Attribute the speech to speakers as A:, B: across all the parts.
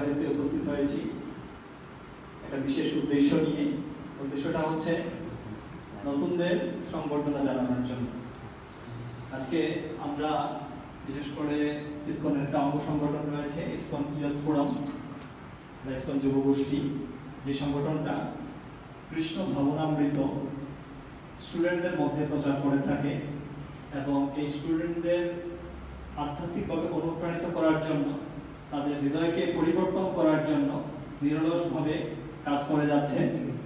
A: উপস্থিত হয়েছি একটা বিশেষ উদ্দেশ্য নিয়ে। উদ্দেশ্যটা হচ্ছে নতুনদের সংবর্ধনা জানানোর জন্য। আজকে আমরা বিশেষ করে ইসকনের একটা অঙ্গ সংগঠন রয়েছে, ইসকন ইয়ুথ ফোরাম বা ইসকন যুব গোষ্ঠী, যে সংগঠনটা কৃষ্ণ ভাবনামৃত স্টুডেন্টদের মধ্যে প্রচার করে থাকে এবং এই স্টুডেন্টদের আধ্যাত্মিকভাবে অনুপ্রাণিত করার জন্য, তাদের হৃদয়কে পরিবর্তন করার জন্য নিরলসভাবে কাজ করে যাচ্ছে,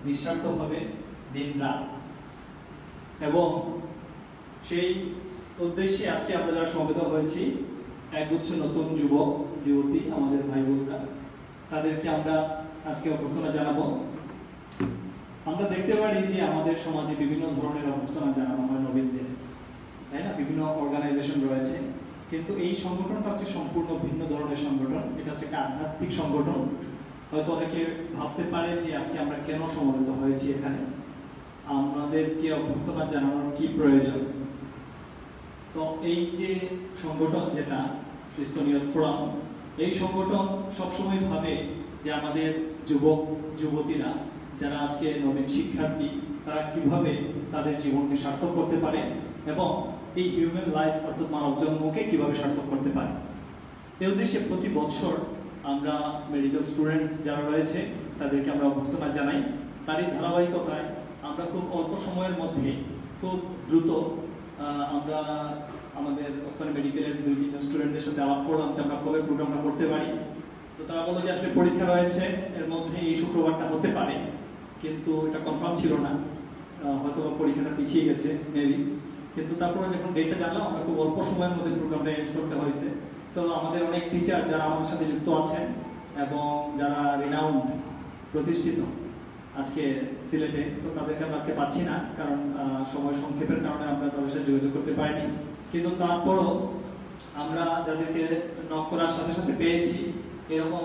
A: নিঃস্বার্থভাবে দিন রাত। এবং সেই উদ্দেশ্যে আজকে আমরা যারা সমবেত হয়েছি, একগুচ্ছ নতুন যুবক যুবতী, আমাদের ভাই বোনরা, তাদেরকে আমরা আজকে অভ্যর্থনা জানাবো। আমরা দেখতে পারি যে আমাদের সমাজে বিভিন্ন ধরনের অভ্যর্থনা জানানো হয় নবীনদের, তাই না? বিভিন্ন অর্গানাইজেশন রয়েছে, কিন্তু এই সংগঠনটা হচ্ছে সম্পূর্ণ ভিন্ন ধরনের সংগঠন। এটা হচ্ছে একটা আধ্যাত্মিক সংগঠন। হয়তো অনেকে ভাবতে পারে যে আজকে আমরা কেন সমবেত হয়েছি এখানে, আমাদেরকে অভ্যর্থনা জানানোর কি প্রয়োজন। তো এই যে সংগঠন যেটা ইসকন ইয়ুথ ফোরাম, এই সংগঠন সবসময় ভাবে যে আমাদের যুবক যুবতীরা যারা আজকে নবীন শিক্ষার্থী, তারা কিভাবে তাদের জীবনকে সার্থক করতে পারে এবং এই হিউম্যান লাইফ অর্থাৎ মানব জন্মকে কিভাবে সার্থক করতে পারে। এই উদ্দেশ্যে প্রতি বছর আমরা মেডিকেল স্টুডেন্টস যারা রয়েছে তাদেরকে আমরা অভ্যর্থনা জানাই। তারই ধারাবাহিকতায় আমরা খুব অল্প সময়ের মধ্যে খুব দ্রুত আমরা আমাদের ওসমানী মেডিকেলের 2-3 স্টুডেন্টদের সাথে আলাপ করলাম যে আমরা কবে প্রোগ্রামটা করতে পারি। তো তারা বললো যে আসলে পরীক্ষা রয়েছে, এর মধ্যে এই শুক্রবারটা হতে পারে, কিন্তু এটা কনফার্ম ছিল না, হয়তো পরীক্ষাটা পিছিয়ে গেছে মেবি। কিন্তু তারপরে যখন ডেটটা জানলাম, আমরা খুব অল্প সময়ের মধ্যে প্রোগ্রামটা অ্যারেঞ্জ করতে হয়েছে। তো আমাদের অনেক টিচার যারা আমাদের সাথে যুক্ত আছেন এবং যারা রিনাউন্ড প্রতিষ্ঠিত আজকে সিলেটে, তো তাদেরকে আমরা আজকে পাচ্ছি না, কারণ সময় সংক্ষেপের কারণে আমরা তাদের সাথে যোগাযোগ করতে পারিনি। কিন্তু তারপরও আমরা যাদেরকে নক করার সাথে সাথে পেয়েছি, এরকম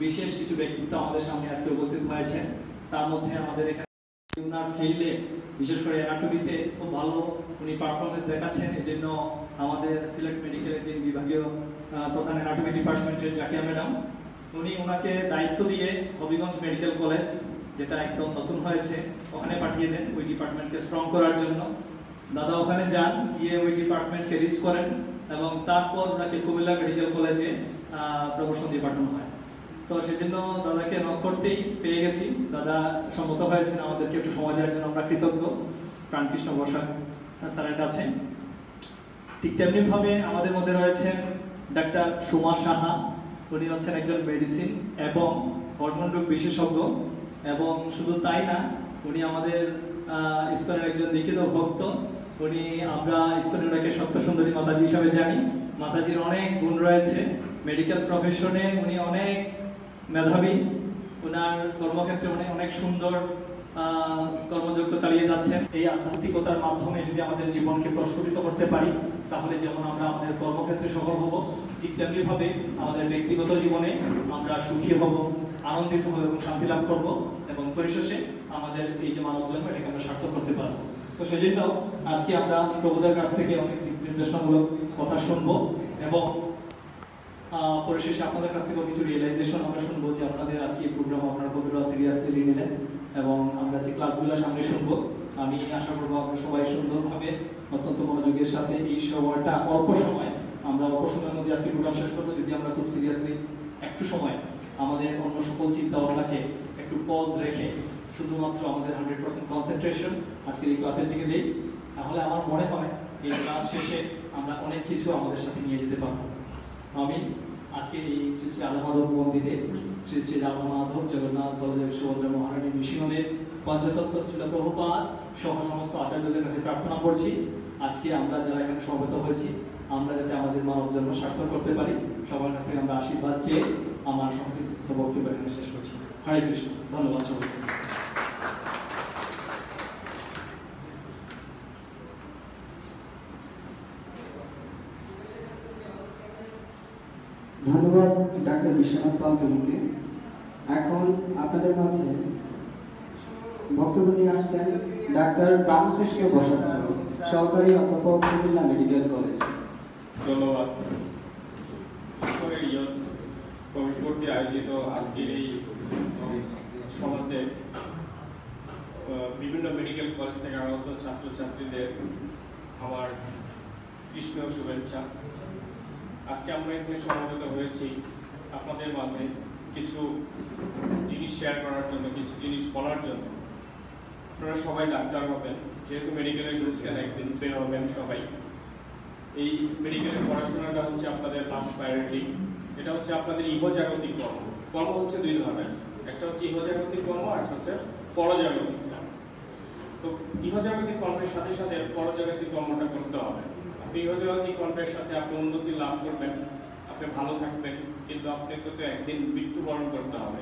A: বিশেষ কিছু ব্যক্তিত্ব আমাদের সামনে আজকে উপস্থিত হয়েছেন। তার মধ্যে আমাদের এখানে উনার ফিল্ডে বিশেষ করে অ্যানাটমিতে খুব ভালো উনি পারফরমেন্স দেখাচ্ছেন। এই জন্য আমাদের সিলেট মেডিকেলের যে বিভাগীয় প্রধান অ্যানাটমি ডিপার্টমেন্টের জাকিয়া ম্যাডাম, উনি ওনাকে দায়িত্ব দিয়ে হবিগঞ্জ মেডিকেল কলেজ, যেটা একদম নতুন হয়েছে, ওখানে পাঠিয়ে দেন ওই ডিপার্টমেন্টকে স্ট্রং করার জন্য। দাদা ওখানে যান, গিয়ে ওই ডিপার্টমেন্টকে রিচ করেন এবং তারপর ওনাকে কুমিল্লা মেডিকেল কলেজে প্রমোশন দিয়ে পাঠানো হয়। তো সেজন্য দাদাকে নক করতেই পেয়ে গেছি, দাদা সম্মত হয়েছেন আমাদেরকে একটু সময় দেওয়ার জন্য। আমরা কৃতজ্ঞ প্রাণকৃষ্ণ বসাক স্যারের কাছে। ঠিক তেমনি ভাবে আমাদের মধ্যে রয়েছেন ডাক্তার সুমা সাহা। উনি হচ্ছেন একজন মেডিসিন এবং হরমোন রোগ বিশেষজ্ঞ, এবং শুধু তাই না, উনি আমাদের ইসকনের একজন লিখিত ভক্ত। উনি আমরা ইসকনের ওনাকে সত্য সুন্দরী মাতাজি হিসাবে জানি। মাতাজির অনেক গুণ রয়েছে, মেডিকেল প্রফেশনে উনি অনেক মেধাবী, ওনার কর্মক্ষেত্রে উনি অনেক সুন্দর কর্মযজ্ঞ চালিয়ে যাচ্ছেন। এই আধ্যাত্মিকতার মাধ্যমে যদি আমাদের জীবনকে প্রস্ফুটিত করতে পারি, তাহলে যেমন আমরা আমাদের কর্মক্ষেত্রে সফল হব, ঠিক তেমনি ভাবে আমাদের ব্যক্তিগত জীবনে আমরা সুখী হব, আনন্দিত হব এবং শান্তি লাভ করব, এবং পরিশেষে আমাদের এই যে মানব জন্ম, এটাকে আমরা সার্থক করতে পারবো। তো সেজন্য আজকে আমরা প্রভুদের কাছ থেকে অনেক নির্দেশনামূলক কথা শুনবো এবং পরিশেষে আপনাদের কাছ থেকেও কিছু রিয়েলাইজেশন আমরা শুনবো যে আপনাদের আজকে এই প্রোগ্রাম আপনারা কতটা সিরিয়াসলি নিলেন, এবং আমরা যে ক্লাসগুলো সামনে শুনবো, আমি আশা করবো আপনারা সবাই সুন্দরভাবে অত্যন্ত মনোযোগের সাথে এই সময়টা, অল্প সময়, আমরা অল্প সময়ের মধ্যে আজকে প্রোগ্রাম শেষ করবো। যদি আমরা খুব সিরিয়াসলি একটু সময় আমাদের অন্য সকল চিন্তা ভাবনাকে একটু পজ রেখে শুধুমাত্র আমাদের 100% কনসেন্ট্রেশন আজকের এই ক্লাসের দিকে দিই, তাহলে আমার মনে হয় এই ক্লাস শেষে আমরা অনেক কিছু আমাদের সাথে নিয়ে যেতে পারবো। আমি আজকে এই শ্রী শ্রী রাধা মাধব মন্দিরে শ্রী শ্রী রাধা মাধব জগন্নাথ বলদেব সুভদ্রা মহারানী নৃসিংহদেব পঞ্চতত্ত্ব শ্রীল প্রভুপাদ সহ সমস্ত আচার্যদের কাছে প্রার্থনা করছি, আজকে আমরা যারা এখানে সমবেত হয়েছি, আমরা যাতে আমাদের মানব জন্ম সার্থক করতে পারি। সবার কাছ থেকে আমরা আশীর্বাদ চেয়ে আমার সংক্ষিপ্ত বক্তব্য এখানে শেষ করছি। হরে কৃষ্ণ। ধন্যবাদ সবাইকে।
B: ধন্যবাদ ডাক্তার বিশ্বনাথ পাল প্রভুকে। এখন আপনাদের মাঝে বক্তব্য নিয়ে আসছেন ডাক্তার রামকৃষ্ণ বসাক, সহকারী অধ্যাপক, কুমিল্লা মেডিকেল কলেজ।
C: ধন্যবাদ। কমিটি কর্তৃক আয়োজিত আজকের এই সভাতে বিভিন্ন মেডিকেল কলেজ থেকে আগত ছাত্রছাত্রীদের আমার কৃষ্ণ শুভেচ্ছা। আজকে আমরা এখানে সমবেত হয়েছি আপনাদের মাঝে কিছু জিনিস শেয়ার করার জন্য, কিছু জিনিস বলার জন্য। আপনারা সবাই ডাক্তার হবেন, যেহেতু মেডিকেলে ঢুকছেন, একদিন বের হবেন সবাই। এই মেডিকেলের পড়াশোনাটা হচ্ছে আপনাদের ফার্স্ট প্রায়োরিটি। এটা হচ্ছে আপনাদের ইহজাগতিক কর্ম। কর্ম হচ্ছে দুই ধরনের, একটা হচ্ছে ইহজাগতিক কর্ম আর হচ্ছে পরজাগতিক কর্ম। তো ইহজাগতিক কর্মের সাথে সাথে পরজাগতিক কর্মটা করতে হবে। আপনি ইহজাগতিক কর্মের সাথে আপনি উন্নতি লাভ করবেন, আপনি ভালো থাকবেন, কিন্তু আপনাকে তো একদিন মৃত্যুবরণ করতে হবে।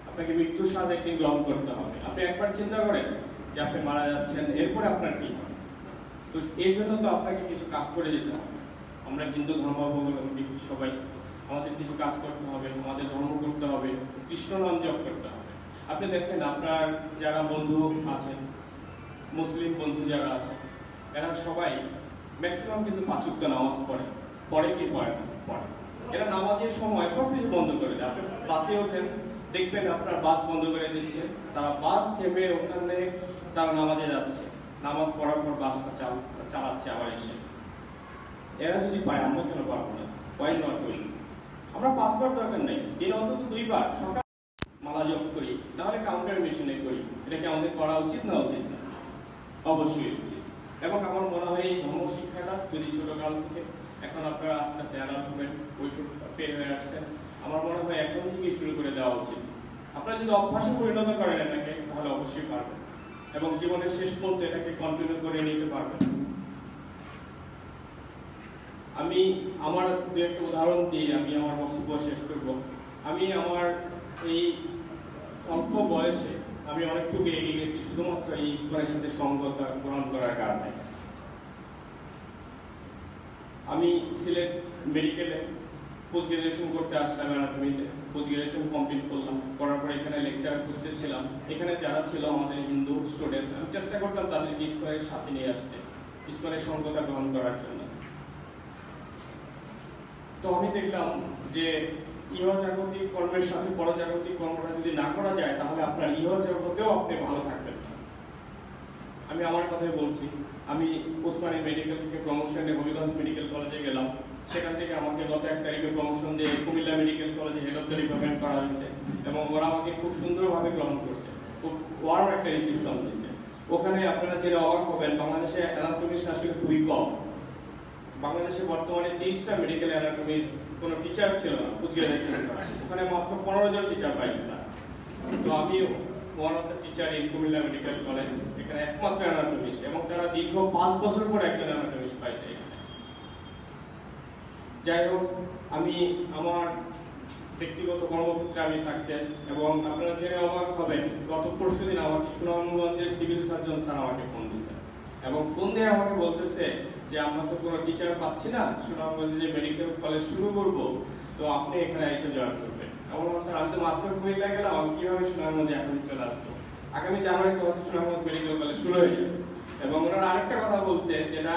C: আপনাকে মৃত্যুর স্বাদ একদিন গ্রহণ করতে হবে। আপনি একবার চিন্তা করেন যে আপনি মারা যাচ্ছেন, এরপরে আপনার কি হবে? তো এর জন্য তো আপনাকে কিছু কাজ করে যেতে হবে। আমরা হিন্দু ধর্মাবলম্বী সবাই, আমাদের কিছু কাজ করতে হবে, আমাদের ধর্ম করতে হবে, কৃষ্ণ নাম জপ করতে হবে। আপনি দেখেন আপনার যারা বন্ধু আছেন, মুসলিম বন্ধু যারা আছেন, এরা সবাই ম্যাক্সিমাম কিন্তু 5 ওয়াক্ত নামাজ পড়ে। পড়ে কি পড়ে না? পড়ে। এরা নামাজের সময় সবকিছু বন্ধ করে দেয়। আপনি বাসে ওঠেন, দেখবেন আপনার বাস বন্ধ করে দিচ্ছে, তারা বাস থেমে ওখানে তারা নামাজে যাচ্ছে, নামাজ পড়ার পর বাসটা চালাচ্ছে আবার এসে। এরা যদি পায়, আমরা কেন পারবো না? Why not doing? আমরা 5 বার দরকার নেই, দিন অন্তত 2 বার সকাল মালা জপ করি, নাহলে কাউন্টার মেশিনে করি। এটা কি আমাদের করা উচিত না উচিত না? অবশ্যই উচিত। এবং আমার মনে হয় এই ধর্ম শিক্ষাটা যদি ছোটকাল থেকে, এখন আপনারা আস্তে আস্তে অ্যাডাল্ট হবেন, কৈশোর পের হয়ে আসছেন, আমার মনে হয় এখন থেকে শুরু করে দেওয়া উচিত। আপনারা যদি অভ্যাসে পরিণত করেন এটাকে, তাহলে অবশ্যই পারবেন এবং জীবনের শেষ পর্যন্ত এটাকে কন্টিনিউ করে নিতে পারবেন। আমি আমার দু একটা উদাহরণ দিয়ে আমি আমার বক্তব্য শেষ করব। আমি আমার এই অল্প বয়সে আমি অনেকটুকু এগিয়ে গেছি শুধুমাত্র এই ইসলামের সাথে সঙ্গতা গ্রহণ করার কারণে। আমি সিলেট মেডিকেলে পোস্ট গ্রাজুয়েশন করতে আসলাম, অ্যানাটমিতে পোস্ট গ্রাজুয়েশন কমপ্লিট করলাম। করার পর এখানে লেকচার পোস্টে ছিলাম। এখানে যারা ছিল আমাদের হিন্দু স্টুডেন্ট, আমি চেষ্টা করতাম তাদেরকে ইসলামের সাথে নিয়ে আসতে, ইসলামের সঙ্গতা গ্রহণ করার জন্য। তো আমি দেখলাম যে ইহজাগতিক কর্মের সাথে পরজাগতিক কর্মটা যদি না করা যায়, তাহলে আপনার ইহজগতেও আপনি ভালো থাকবেন। আমি আমার কথাই বলছি। আমি ওসমানী মেডিকেল থেকে প্রমোশনে হবিগঞ্জ মেডিকেল কলেজে গেলাম। সেখান থেকে আমাকে গত 1 তারিখে প্রমোশন দিয়ে কুমিল্লা মেডিকেল কলেজে হেড অফ দ্য ডিপার্টমেন্ট করা হয়েছে এবং ওরা আমাকে খুব সুন্দরভাবে গ্রহণ করছে, খুব ওয়ার্ম একটা রিসিপশন দিয়েছে। ওখানে আপনারা জেনে অবাক হবেন, বাংলাদেশে অ্যানাটমিস্ট আসলে খুবই কম। বাংলাদেশে বর্তমানে 23টা মেডিকেল অ্যানাটমির কোনো টিচার ছিল না পোস্ট গ্রাজুয়েশন করা, ওখানে মাত্র 15 জন টিচার পাইছে না। তো আমি one of the teacher in Comilla medical college, এখানে একমাত্র অ্যানাটমিস্ট, এবং তারা দীর্ঘ 5 বছর পর একজন অ্যানাটমিস্ট পাইছে এখানে। যাই হোক, আমি আমার ব্যক্তিগত কর্মক্ষেত্রে আমি সাকসেস, এবং আপনারা জেনে অবাক হবেন, গত পরশুদিন আমাকে সুনামগঞ্জের সিভিল সার্জন স্যার আমাকে ফোন দিয়েছে এবং ফোন দিয়ে আমাকে বলতেছে যে আমরা তো কোনো টিচার পাচ্ছি না, সুনামগঞ্জে যে মেডিকেল কলেজ শুরু করব, তো আপনি এখানে এসে জয়েন করবেন। এবং স্যার আমি তো মাত্র কুমিল্লা গেলাম, আমি কিভাবে সুনামগঞ্জে এখন চলে আসবো? আগামী জানুয়ারিতে হয়তো সুনামগঞ্জ মেডিকেল কলেজ শুরু হয়ে যাবে। এবং ওনারা আরেকটা কথা বলছে যেটা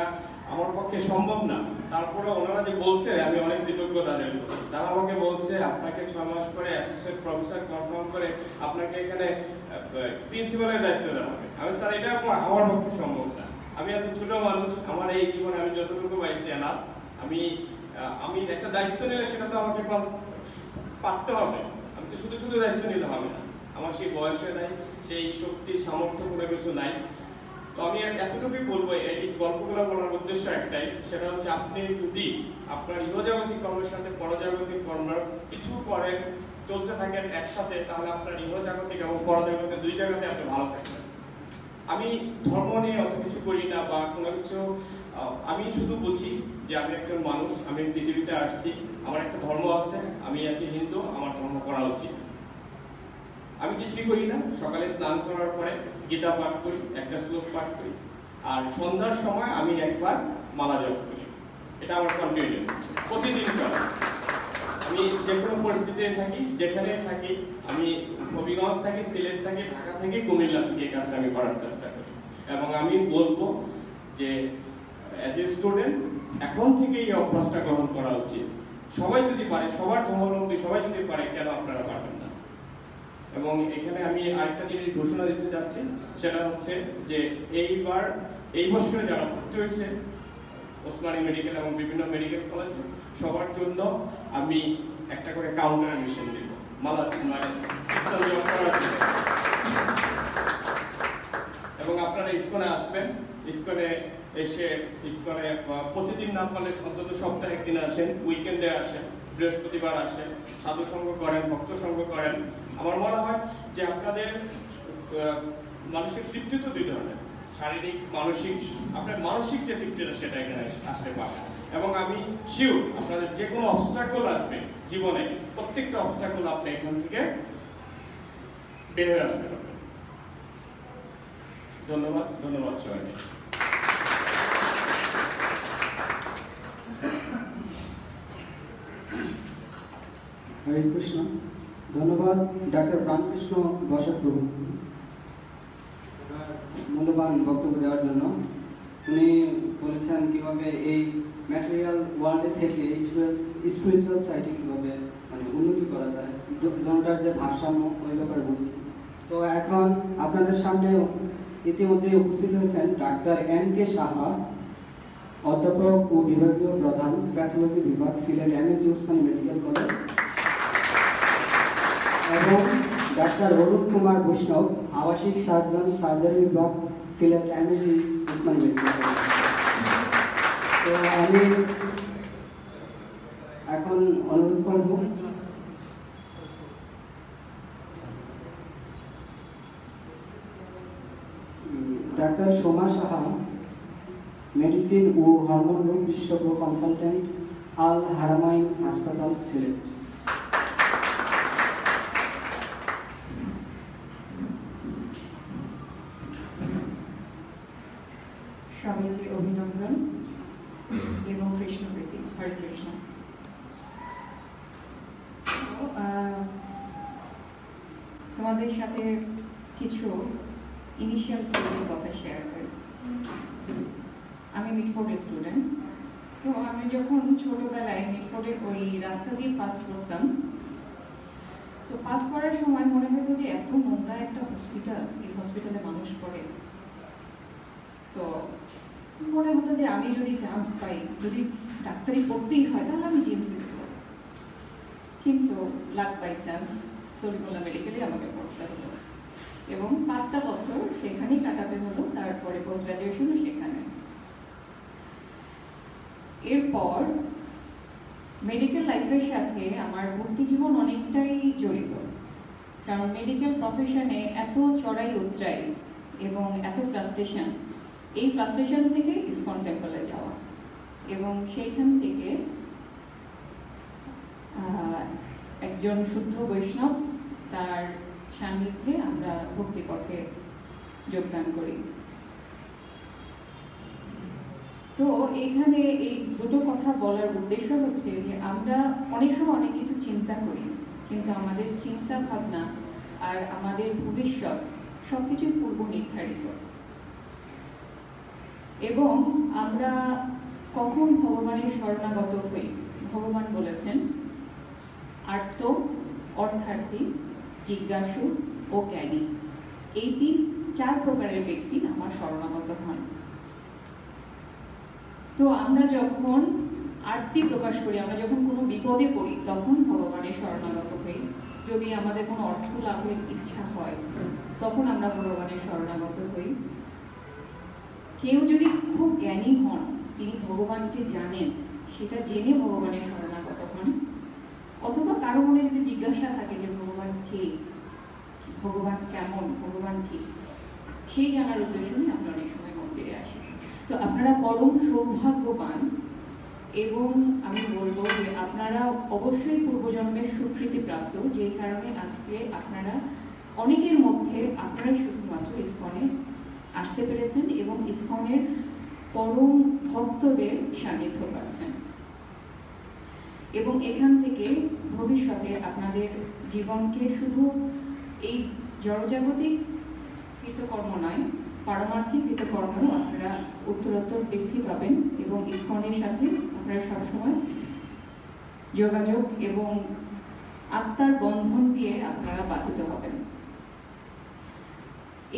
C: আমার পক্ষে সম্ভব না, তারপরে ওনারা যে বলছে আমি অনেক কৃতজ্ঞ তাদের প্রতি। তারা আমাকে বলছে আপনাকে 6 মাস পরে অ্যাসোসিয়েট প্রফেসর কনফার্ম করে আপনাকে এখানে প্রিন্সিপালের দায়িত্ব দেওয়া হবে। আমি স্যার এটা আমার পক্ষে সম্ভব না, আমি এত ছোট মানুষ, আমার এই জীবনে আমি যতটুকু পাইছি না, আমি একটা দায়িত্ব নিলে সেটা তো আমাকে পারতে হবে। আমি তো শুধু শুধু দায়িত্ব নিতে হবে না, আমার সেই বয়সে নাই, সেই শক্তি সামর্থ্য কোনো কিছু নাই। তো আমি এতটুকুই বলবো, এই গল্পগুলো বলার উদ্দেশ্য একটাই, সেটা হচ্ছে আপনি যদি আপনার ইহজাগতিক কর্মের সাথে পরজাগতিক কর্ম কিছু করেন, চলতে থাকেন একসাথে, তাহলে আপনার ইহজাগতিক এবং পরজাগতিক 2 জায়গাতে আপনি ভালো থাকবেন। আমি ধর্ম নিয়ে অত কিছু করি না বা কোনো কিছু, আমি শুধু বুঝি যে আমি একজন মানুষ, আমি পৃথিবীতে আসছি, আমার একটা ধর্ম আছে, আমি আছি হিন্দু, আমার ধর্ম করা উচিত। আমি কিছুই করি না, সকালে স্নান করার পরে গীতা পাঠ করি, একটা শ্লোক পাঠ করি, আর সন্ধ্যার সময় আমি একবার মালা জপ করি। এটা আমার কন্টিনিউ প্রতিদিন চলে। আমি যে কোনো পরিস্থিতিতে থাকি, যেখানে থাকি, আমি হবিগঞ্জ থাকি, সিলেট থাকি, ঢাকা থাকি, কুমিল্লা থেকে এই কাজটা আমি করার চেষ্টা করি। এবং আমি বলবো যে অ্যাজ এ স্টুডেন্ট এখন থেকে এই অভ্যাসটা গ্রহণ করা উচিত। সবাই যদি পারে, সবার ধর্মাবলম্বী সবাই যদি পারে, কেন আপনারা পারবেন না? এবং এখানে আমি আরেকটা জিনিস ঘোষণা দিতে চাচ্ছি, সেটা হচ্ছে যে এই বছরে যারা ভর্তি হয়েছে ওসমানী মেডিকেল এবং বিভিন্ন মেডিকেল কলেজে, সবার জন্য আমি একটা করে কাউন্টার অ্যাডমিশন দিব, এবং আপনারা ইসকনে আসবেন। ইসকনে এসে প্রতিদিন না পারলে অন্তত সপ্তাহে একদিন আসেন, উইকেন্ডে আসেন, বৃহস্পতিবার আসেন, সাধু সঙ্গ করেন, ভক্ত সঙ্গ করেন। আমার মনে হয় যে আপনাদের মানসিক তৃপ্তি তো দুই ধরনের, শারীরিক, মানসিক। আপনার মানসিক যে তৃপ্তিটা সেটা এখানে আসতে পারবেন। এবং আমি শিওর আপনাদের যে কোনো অবস্টাকল আসবে জীবনে, প্রত্যেকটা অবস্টাকল আপনি এখান থেকে বের হয়ে আসতে পারবেন। ধন্যবাদ সবাইকে।
B: হরে কৃষ্ণ। ধন্যবাদ ডাক্তার প্রাণকৃষ্ণ বসাক প্রভু মূল্যবান বক্তব্য দেওয়ার জন্য। উনি বলেছেন কিভাবে এই ম্যাটেরিয়াল ওয়ার্ল্ডে থেকে স্পিরিচুয়াল সাইডে কিভাবে মানে উন্নতি করা যায়, দুটার যে ভারসাম্য ওই ব্যাপারে বলছেন। তো এখন আপনাদের সামনে ইতিমধ্যে উপস্থিত হয়েছেন ডাক্তার এন.কে. সাহা, অধ্যাপক ও বিভাগীয় প্রধান, প্যাথোলজি বিভাগ, Sylhet M A G. Osmani medical college, এবং ডাক্তার অরুণ কুমার বৈষ্ণব, আবাসিক সার্জন, সার্জারি বিভাগ, Sylhet M A G. Osmani medical college. তো আমি এখন অনুরোধ করব ডাক্তার সোমা সাহা, মেডিসিন ও হরমোন রোগ বিশেষজ্ঞ, কনসালটেন্ট, আল হারামাইন হাসপাতাল, সিলেট।
D: সবাইকে অভিনন্দন এবং কৃষ্ণপ্রীতি। হরে কৃষ্ণ। তোমাদের সাথে কিছু ইনিশিয়াল স্টেজের কথা শেয়ার করি। আমি মিডফোর্ডের স্টুডেন্ট। তো আমি যখন ছোটবেলায় মিডফোর্ডের ওই রাস্তা দিয়ে পাস করতাম, তো পাস করার সময় মনে হতো যে এত নোংরা একটা হসপিটাল, এই হসপিটালে মানুষ পড়ে। তো মনে হতো যে আমি যদি চান্স পাই, যদি ডাক্তারি পড়তেই হয়, তাহলে আমি টিএমসি দেবো। কিন্তু লাক বাই চান্স সলিমুল্লাহ মেডিকেলে আমাকে পড়তে হলো এবং 5টা বছর সেখানেই কাটাতে হলো। তারপরে পোস্ট গ্রাজুয়েশনও সেখানে। এরপর মেডিকেল লাইফের সাথে আমার ভর্তি জীবন অনেকটাই জড়িত, কারণ মেডিকেল প্রফেশনে এত চড়াই উতরাই এবং এত ফ্রাস্ট্রেশন। এই ফ্রাস্ট্রেশন থেকে ইসকন টেম্পলে যাওয়া এবং সেইখান থেকে একজন শুদ্ধ বৈষ্ণব, তার সান্নিধ্যে আমরা ভক্তি পথে যোগদান করি। তো এখানে এই দুটো কথা বলার উদ্দেশ্য হচ্ছে যে আমরা অনেক সময় অনেক কিছু চিন্তা করি, কিন্তু আমাদের চিন্তা ভাবনা আর আমাদের ভবিষ্যৎ সবকিছুই পূর্ব নির্ধারিত। এবং আমরা কখন ভগবানের শরণাগত হই? ভগবান বলেছেন আর্ত, অর্থার্থী, জিজ্ঞাসু ও জ্ঞানী, এই 4 প্রকারের ব্যক্তি আমার শরণাগত হন। তো আমরা যখন আরতি প্রকাশ করি, আমরা যখন কোনো বিপদে পড়ি, তখন ভগবানের শরণাগত হই। যদি আমাদের কোনো অর্থ লাভের ইচ্ছা হয়, তখন আমরা ভগবানের শরণাগত হই। কেউ যদি খুব জ্ঞানী হন, তিনি ভগবানকে জানেন, সেটা জেনে ভগবানের শরণাগত হন। অথবা কারো মনে যদি জিজ্ঞাসা থাকে যে ভগবান কে, ভগবান কেমন, ভগবান কি, সেই জানার উদ্দেশ্য নিয়ে আমরা অনেক সময় মন্দিরে আসি। তো আপনারা পরম সৌভাগ্যবান এবং আমি বলবো যে আপনারা অবশ্যই পূর্বজন্মের সুকৃতি প্রাপ্ত, যে কারণে আজকে আপনারা অনেকের মধ্যে আপনারাই শুধুমাত্র ইসকনে আসতে পেরেছেন এবং ইসকনের পরম ভক্তদের সান্নিধ্য পাচ্ছেন। এবং এখান থেকে ভবিষ্যতে আপনাদের জীবনকে শুধু এই জড়জাগতিক কৃতকর্ম নয়, পারমার্থিক কৃতকর্মেও আপনারা উত্তরোত্তর বৃদ্ধি পাবেন এবং ইসকনের সাথে আপনারা সবসময় যোগাযোগ এবং আত্মার বন্ধন দিয়ে আপনারা বাধিত হবেন।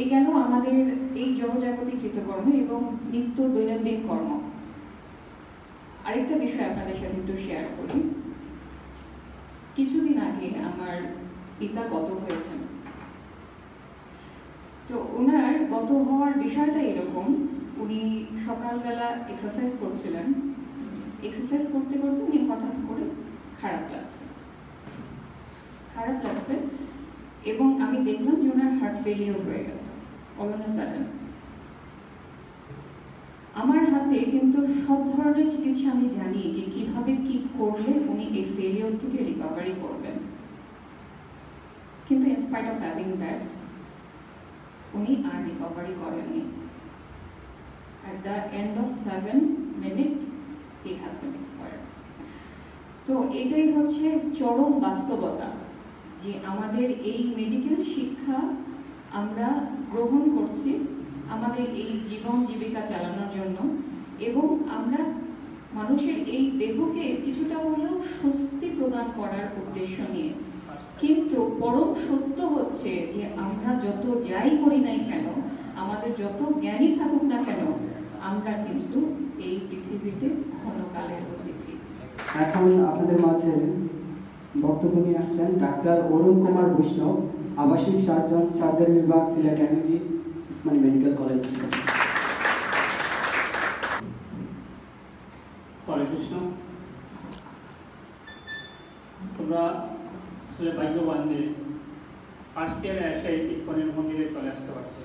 D: এই গেল আমাদের এই জড়জাগতিক কৃতকর্ম এবং নিত্য দৈনন্দিন কর্ম। আরেকটা বিষয় আপনাদের সাথে একটু শেয়ার করি। কিছুদিন আগে আমার পিতা গত হয়েছেন। তো ওনার গত হওয়ার বিষয়টা এরকম, উনি সকালবেলা এক্সারসাইজ করছিলেন, এক্সারসাইজ করতে করতে উনি হঠাৎ করে খারাপ লাগছে এবং আমি দেখলাম যে ওনার হার্ট ফেলিওর হয়ে গেছে অল অন আ সাডেন। আমার হাতে কিন্তু সব ধরনের চিকিৎসা আমি জানি যে কিভাবে কি করলে উনি এই ফেলিওর থেকে রিকভারি করবেন, কিন্তু ইনস্পাইট অফ হ্যাভিং দ্যাট উনি আর রিকভারি করেননি। At the end of 7 minutes, he has been expired. তো এটাই হচ্ছে চরম বাস্তবতা যে আমাদের এই মেডিকেল শিক্ষা আমরা গ্রহণ করছি আমাদের এই জীবন জীবিকা চালানোর জন্য, এবং আমরা মানুষের এই দেহকে কিছুটা হলেও স্বস্তি প্রদান করার উদ্দেশ্য নিয়ে। কিন্তু পরম সত্য হচ্ছে যে আমরা যত যাই করি নাই কেন, আমাদের যত জ্ঞানী থাকুক না কেন, আমরা কিন্তু এই পৃথিবীতে ক্ষণকালের অতিথি।
B: এখন আপনাদের মাঝে বক্তব্য নিয়ে আসছেন ডাক্তার অরুণ কুমার বৈষ্ণব, আবাসিক সার্জন, সার্জারি বিভাগ, Sylhet M G Usmani medical college.
E: Hare Krishna. তোমরা আসলে ভাগ্যবান যে ফার্স্ট ইয়ারে এসে ইসকনের মন্দিরে চলে আসতে পারছি।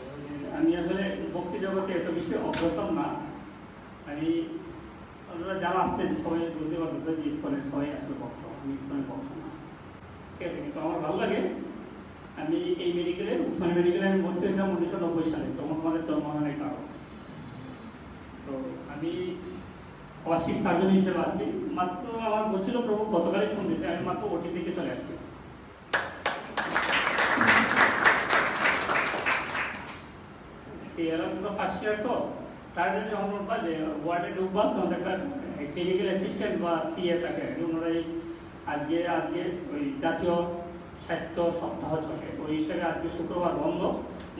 E: আমি আসলে ভক্তি জগতে এত বেশি অগ্রসর না। আমি আপনারা যারা আসছেন সবাই বুঝতে পারতেছে যে ইসকনের সবাই আসলে ভক্ত, আমি ইসকনের ভক্ত না, ঠিক আছে। কিন্তু আমার ভালো লাগে, আমি এই মেডিকেলে উসমানী মেডিকেলে আমি ভর্তি হয়েছিলাম 1990 সালে, তখন আমাদের জন্মহানের কারণ। তো আমি আবাসিক সার্জন হিসেবে আছি। মাত্র আমার বলছিল প্রভু গতকালই শুনতেছে, আমি মাত্র ওটি থেকে চলে আসছি। ফার্স্ট ইয়ার তো তার জন্য যখন বলবা যে ওয়ার্ডে ঢুকবা তখন একটা ক্লিনিক্যাল অ্যাসিস্ট্যান্ট বা সিএ থাকে, ওনারাই আজকে ওই জাতীয় স্বাস্থ্য সপ্তাহ চলে, ওই হিসেবে আজকে শুক্রবার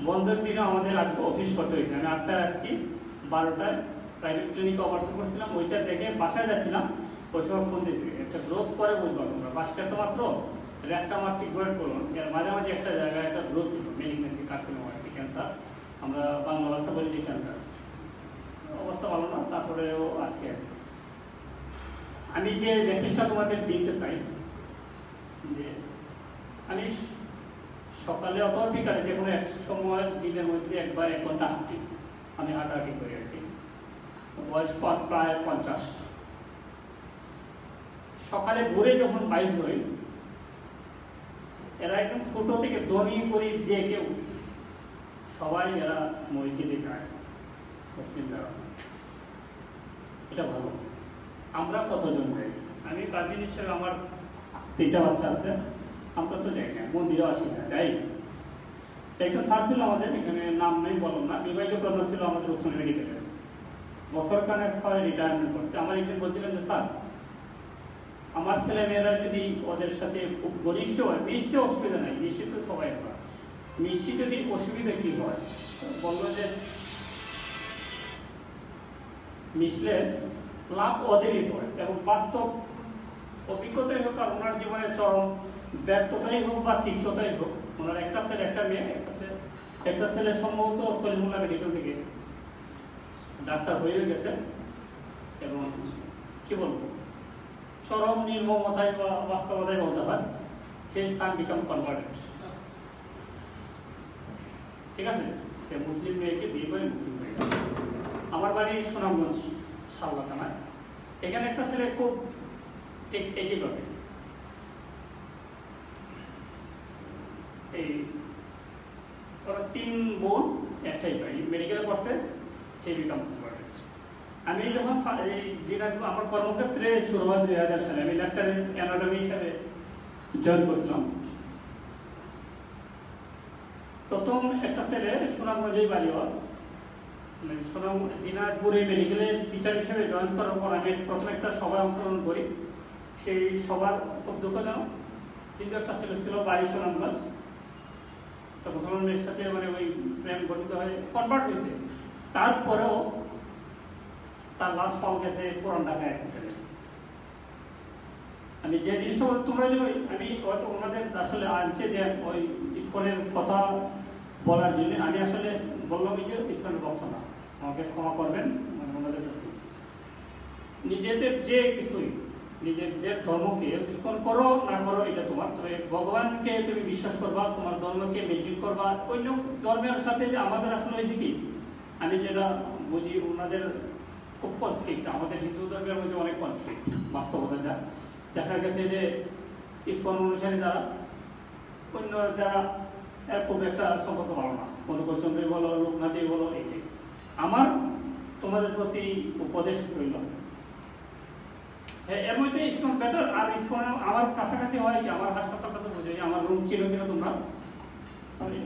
E: বন্ধের দিনে আমাদের আজকে অফিস করতে হয়েছে। আমি 8টায় আসছি, 12টায় প্রাইভেট ক্লিনিকে অপারেশন করছিলাম, ওইটা দেখে বাসায় যাচ্ছিলাম, ওই সময় ফোন দিয়েছি একটা গ্রোথ পরে বুঝবা তোমরা, বাসটা তো মাত্র একটা আমার সিকিউর করুন, এর মাঝামাঝি একটা জায়গায় একটা গ্রোথ ছিল, মেলিগনেন্সি, কার্সিনোমা, ক্যান্সার, আমরা বাংলা ভাষা বলি যে ক্যান্সার, অবস্থা ভালো না, তারপরেও আসছে। আমি যে মেসেজটা তোমাদের দিতে চাই যে আমি সকালে অথবা বিকালে যে কোনো এক সময় দিনের মধ্যে একবার 1 ঘন্টা হাঁটি, আমি হাঁটাহাঁটি করি আর কি। বয়স প্রায় 50। সকালে ভোরে যখন বাইর হই, এরা একদম ছোট থেকে ধনী গরিব যে কেউ সবাই এরা মসজিদে যায়, মুসলিমরা। এটা ভালো। আমরা কতজন যাই? আমি গার্জেন হিসেবে আমার 3টা বাচ্চা আছে, আমরা তো যাই না, মন্দিরে আসি না, যাই। একটা স্যার ছিল আমাদের এখানে, নাম নেই বললাম না, বিভাগীয় প্রধান ছিল আমাদের উসমানী মেডিকেলের, বছর কানেক হয় রিটায়ারমেন্ট করছে। আমার একদিন বলছিলেন যে স্যার, আমার ছেলে মেয়েরা যদি ওদের সাথে খুব ঘনিষ্ঠ হয়, মিশতে অসুবিধা নাই, মিশতে তো সবাই হয়, মিশতে যদি অসুবিধা কি হয়, বললো যে মিশলে লাভ ওদেরই হয়, এবং বাস্তব অভিজ্ঞতাই হোক আর ওনার জীবনের চরম ব্যর্থতাই হোক বা তিক্ততাই হোক, ওনার একটা ছেলে একটা মেয়ে, একটা ছেলে সম্ভবত সলিমুল্লাহ মেডিকেল থেকে ডাক্তার হয়ে গেছে, এবং কি বলবো চরম নির্মমতায় বা বাস্তবতায় বলতে হয়, সেই সান বিকাম কনভার্টেড, ঠিক আছে। মুসলিম মেয়েকে বিয়ে করে মুসলিম হয়ে গেছে। আমার বাড়ি সুনামগঞ্জ শালবা থানায়, এখানে একটা ছেলে খুব ঠিক একইভাবে এই ওরা 3 বোন একটাই ভাই মেডিকেলে পড়ছে, এই বিকাম কনভার্টেড। আমি যখন আমার কর্মক্ষেত্রে শুরু হয় 2000 সালে, আমি লেকচার অ্যানাটমি হিসাবে জয়েন করছিলাম। প্রথম একটা ছেলে সুনামগঞ্জেই বাড়ি হওয়ার, দিনাজপুরে মেডিকেলে টিচার হিসেবে জয়েন করার পর আমি প্রথমে একটা সভায় অংশগ্রহণ করি। সেই সবার খুব দুঃখজনক। কিন্তু একটা ছেলে ছিল বাড়ি সুনামগঞ্জ, একটা মুসলমান মেয়ের সাথে মানে ওই প্রেম গঠিত হয়ে কনভার্ট হয়েছে, তারপরেও তার লাশ পাওয়া গেছে পুরান ঢাকায়। আমি যে জিনিসটা তোমরা যে আমি হয়তো ওনাদের আসলে আনছে যে ওই ইসকনের কথা বলার জন্য আমি আসলে বললাম যে ইসকনের ভক্ত না, আমাকে ক্ষমা করবেন। মানে ওনাদের নিজেদের যে কিছুই নিজেদের ধর্মকে ইসকন করো না করো এটা তোমার, তবে ভগবানকে তুমি বিশ্বাস করবা, তোমার ধর্মকে মেনটেন করবা। অন্য ধর্মের সাথে যে আমাদের আসলে হয়েছে কি, আমি যেটা বুঝি ওনাদের খুব কনফ্লিক্ট, আমাদের হিন্দু ধর্মের মধ্যে অনেক কনফ্লিক্ট বাস্তবতা। যা দেখা গেছে যে ইসকন অনুসারী দ্বারা অন্য যারা খুব একটা সম্পর্ক ভালো না, অনুকূলচন্দ্র বলো, লোকনাথে বলো, এইটাই আমার তোমাদের প্রতি উপদেশ রইল। এর মধ্যে ইসকন বেটার। আর ইসকন আমার কাছাকাছি হয় কি, আমার হাসপাতালটা তো বোঝাই, আমার রুম ছিল কিনা তোমরা,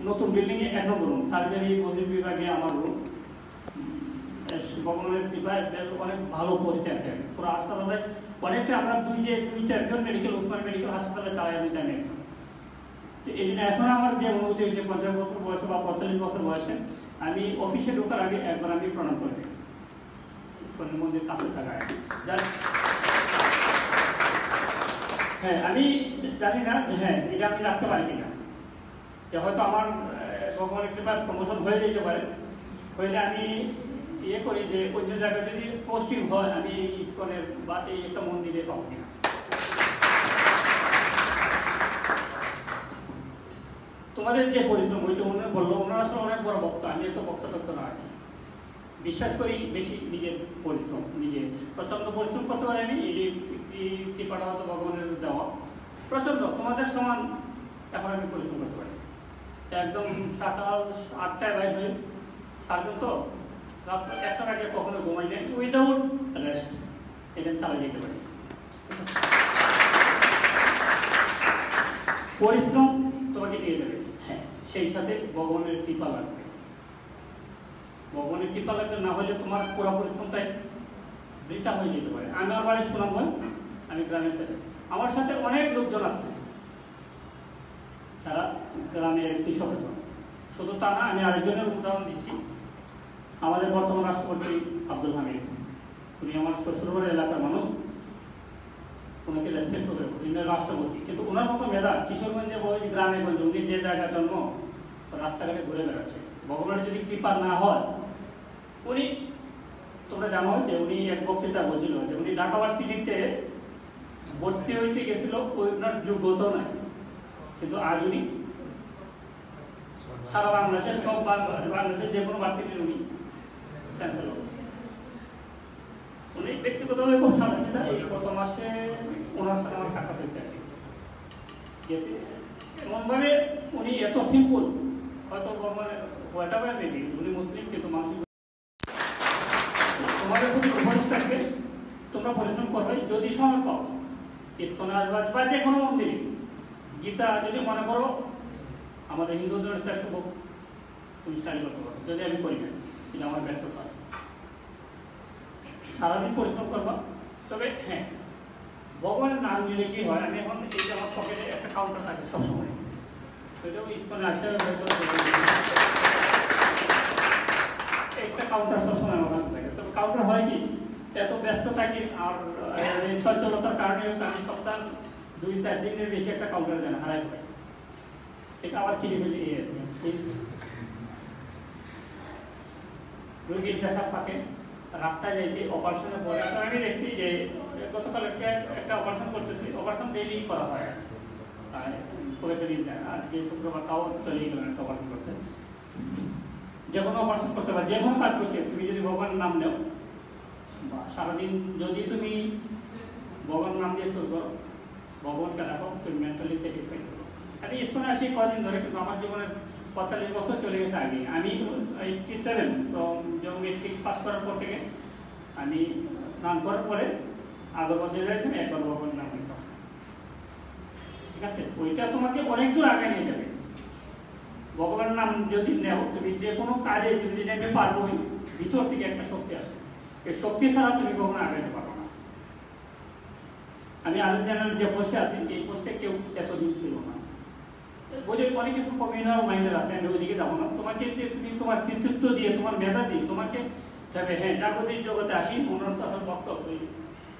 E: নতুন বিল্ডিং এ 1 নম্বর রুম, সার্জারি বিভাগে আমার রুম। ভগবানের কৃপায় অনেক ভালো পোস্টে আছে পুরো হাসপাতালে। অনেকটা আমরা 2-4 মেডিকেল, উসমান মেডিকেল হাসপাতালে চালাই আমি জানি। এই জন্য এখন আমার যে অনুভূতি হয়েছে 50 বছর বয়সে বা 45 বছর বয়সে, আমি অফিসে ঢোকার আগে একবার আমি প্রণাম করে দিই ইসকনের মন্দির কাছে থাকায়। হ্যাঁ, আমি জানি না হ্যাঁ এটা আমি রাখতে পারি কিনা, যে হয়তো আমার ভগবানের কৃপায় প্রমোশন হয়ে যেতে পারে, হইলে আমি ইয়ে করি যে অন্য জায়গায় যদি পোস্টিং হয় আমি ইসকনের বা এই একটা মন্দিরে পাবো কিনা। তোমাদের যে পরিশ্রম ওইটা উনি বললো, ওনারা আসলে অনেক বড় ভক্ত, আমি এত ভক্ত নয়। বিশ্বাস করি বেশি নিজের পরিশ্রম, নিজে প্রচন্ড পরিশ্রম করতে পারেনি, এই কৃপাটা হয়তো ভগবানের দেওয়া প্রচন্ড। তোমাদের সমান এখন আমি পরিশ্রম করতে পারি, একদম সকাল 8টায় বাইর হয়ে সার্জন তো রাত্র 1টার আগে কখনো ঘুমাই নেই, উইদাউট রেস্ট এটা চালিয়ে যেতে পারি। পরিশ্রম তোমাকে দিয়ে দেবে, হ্যাঁ সেই সাথে ভগবানের কৃপা লাগবে। ভগবানের কৃপা লাগবে না হলে তোমার পুরো পরিশ্রমটাই বৃথা হয়ে যেতে পারে। আমি আমার বাড়ি সুনামগঞ্জ, আমি গ্রামের ছেলে, আমার সাথে অনেক লোকজন আছে তারা গ্রামের কৃষক। শুধু তা না, আমি আরেকজনের উদাহরণ দিচ্ছি। আমাদের বর্তমান রাষ্ট্রপতি আব্দুল হামিদ, উনি আমার শ্বশুরবাড়ির এলাকার মানুষ, ওনাকে রেসপেক্ট করে, উনি রাষ্ট্রপতি। কিন্তু ওনার মতো মেধা কিশোরগঞ্জে ওই গ্রামে গঞ্জে উনি যে জায়গায় জন্ম রাস্তাঘাটে ঘুরে বেড়াচ্ছে। ভগবানের যদি কৃপা না হয়, উনি তোমরা জানো যে উনি এক বক্তৃতা বলছিল যে উনি ঢাকা ভার্সিটিতে ভর্তি হইতে গেছিল, ওনার যোগ্যতাও নাই, কিন্তু আজ উনি সারা বাংলাদেশের সব বাংলাদেশের যে কোনো ভার্সিটির উনি চ্যান্সেলর। উনি ব্যক্তিগতভাবে খুব সাদা, এই গত মাসে ওনার সাথে আমার সাক্ষাৎ হয়েছে। এমনভাবে উনি এত সিম্পল, হয়তো ভগবানের মেবি উনি মুসলিম, কিন্তু মানুষ তোমাদের প্রতি উপদেশ থাকবে, তোমরা পরিশ্রম করবে যদি সময় পাও। ইসকনে আসবা বা যে কোনো মন্দিরে, গীতা যদি মনে করো আমাদের হিন্দু ধর্মের শ্রেষ্ঠ ভোগ, তুমি স্টাডি করতে পারো। যদি আমি করি না, এটা আমার ব্যর্থতা। সারাদিন পরিশ্রম করবা। তবে হ্যাঁ, ভগবানের নাম নিলে কি হয়, আমি এখন এই যে আমার পকেটে একটা কাউন্টার থাকে সবসময়, সেটাও ইসকনে আসে একটা কাউন্টার সবসময় আমার কাছে থাকে। তবে কাউন্টার হয় কি, এত ব্যস্ত থাকি আর সচলতার কারণে আমি সপ্তাহ 2-4 দিনের বেশি একটা কাউন্টার দেন হারাই পাই, এটা আবার কিনে ফেলি। রোগীর দেখা ফাঁকে রাস্তায় যাইতে অপারেশনের পরে আমি দেখছি যে গতকাল একটা অপারেশন করতেছি, অপারেশন ডেইলি করা হয়, করে ফেলি যায়। আজকে শুক্রবার তাও চলে গেলাম একটা অপারেশন করতে। যে কোনো অপারেশন করতে পারে, যে কোনো কাজ করতে তুমি যদি ভগবানের নাম নেও, বা সারাদিন যদি তুমি ভগবানের নাম দিয়ে শুরু করো, ভগবানকে রাখো, তুমি মেন্টালি স্যাটিসফাইড করো। আমি ইসকনে আসি কদিন ধরে, কিন্তু আমার জীবনের 45 বছর চলে গেছে আগে। আমি 87 তো যখন মেট্রিক পাস করার পর থেকে আমি স্নান করার পরে আগরবাদে যাইতাম, একবার ভগবানের নাম নিতাম। ঠিক আছে, ওইটা তোমাকে অনেক দূর আগে নিয়ে যাবে। ভগবানের নাম যদি নেও, তুমি যে কোনো কাজে যদি নেমে পারবোই, ভিতর থেকে একটা শক্তি আসে। এই শক্তি ছাড়া তুমি কখনো আগাইতে পারো না। আমি আলেকজান্ডার যে পোস্টে আছি এই পোস্টে কেউ এতদিন ছিল না। বলে অনেক কিছু কমিউনাল মাইন্ডের আছে, আমি ওইদিকে যাবো না। তোমাকে তুমি তোমার নেতৃত্ব দিয়ে, তোমার মেধা দিয়ে তোমাকে যাবে, হ্যাঁ জাগতিক জগতে আসি, ওনার তো আসলে বক্তব্য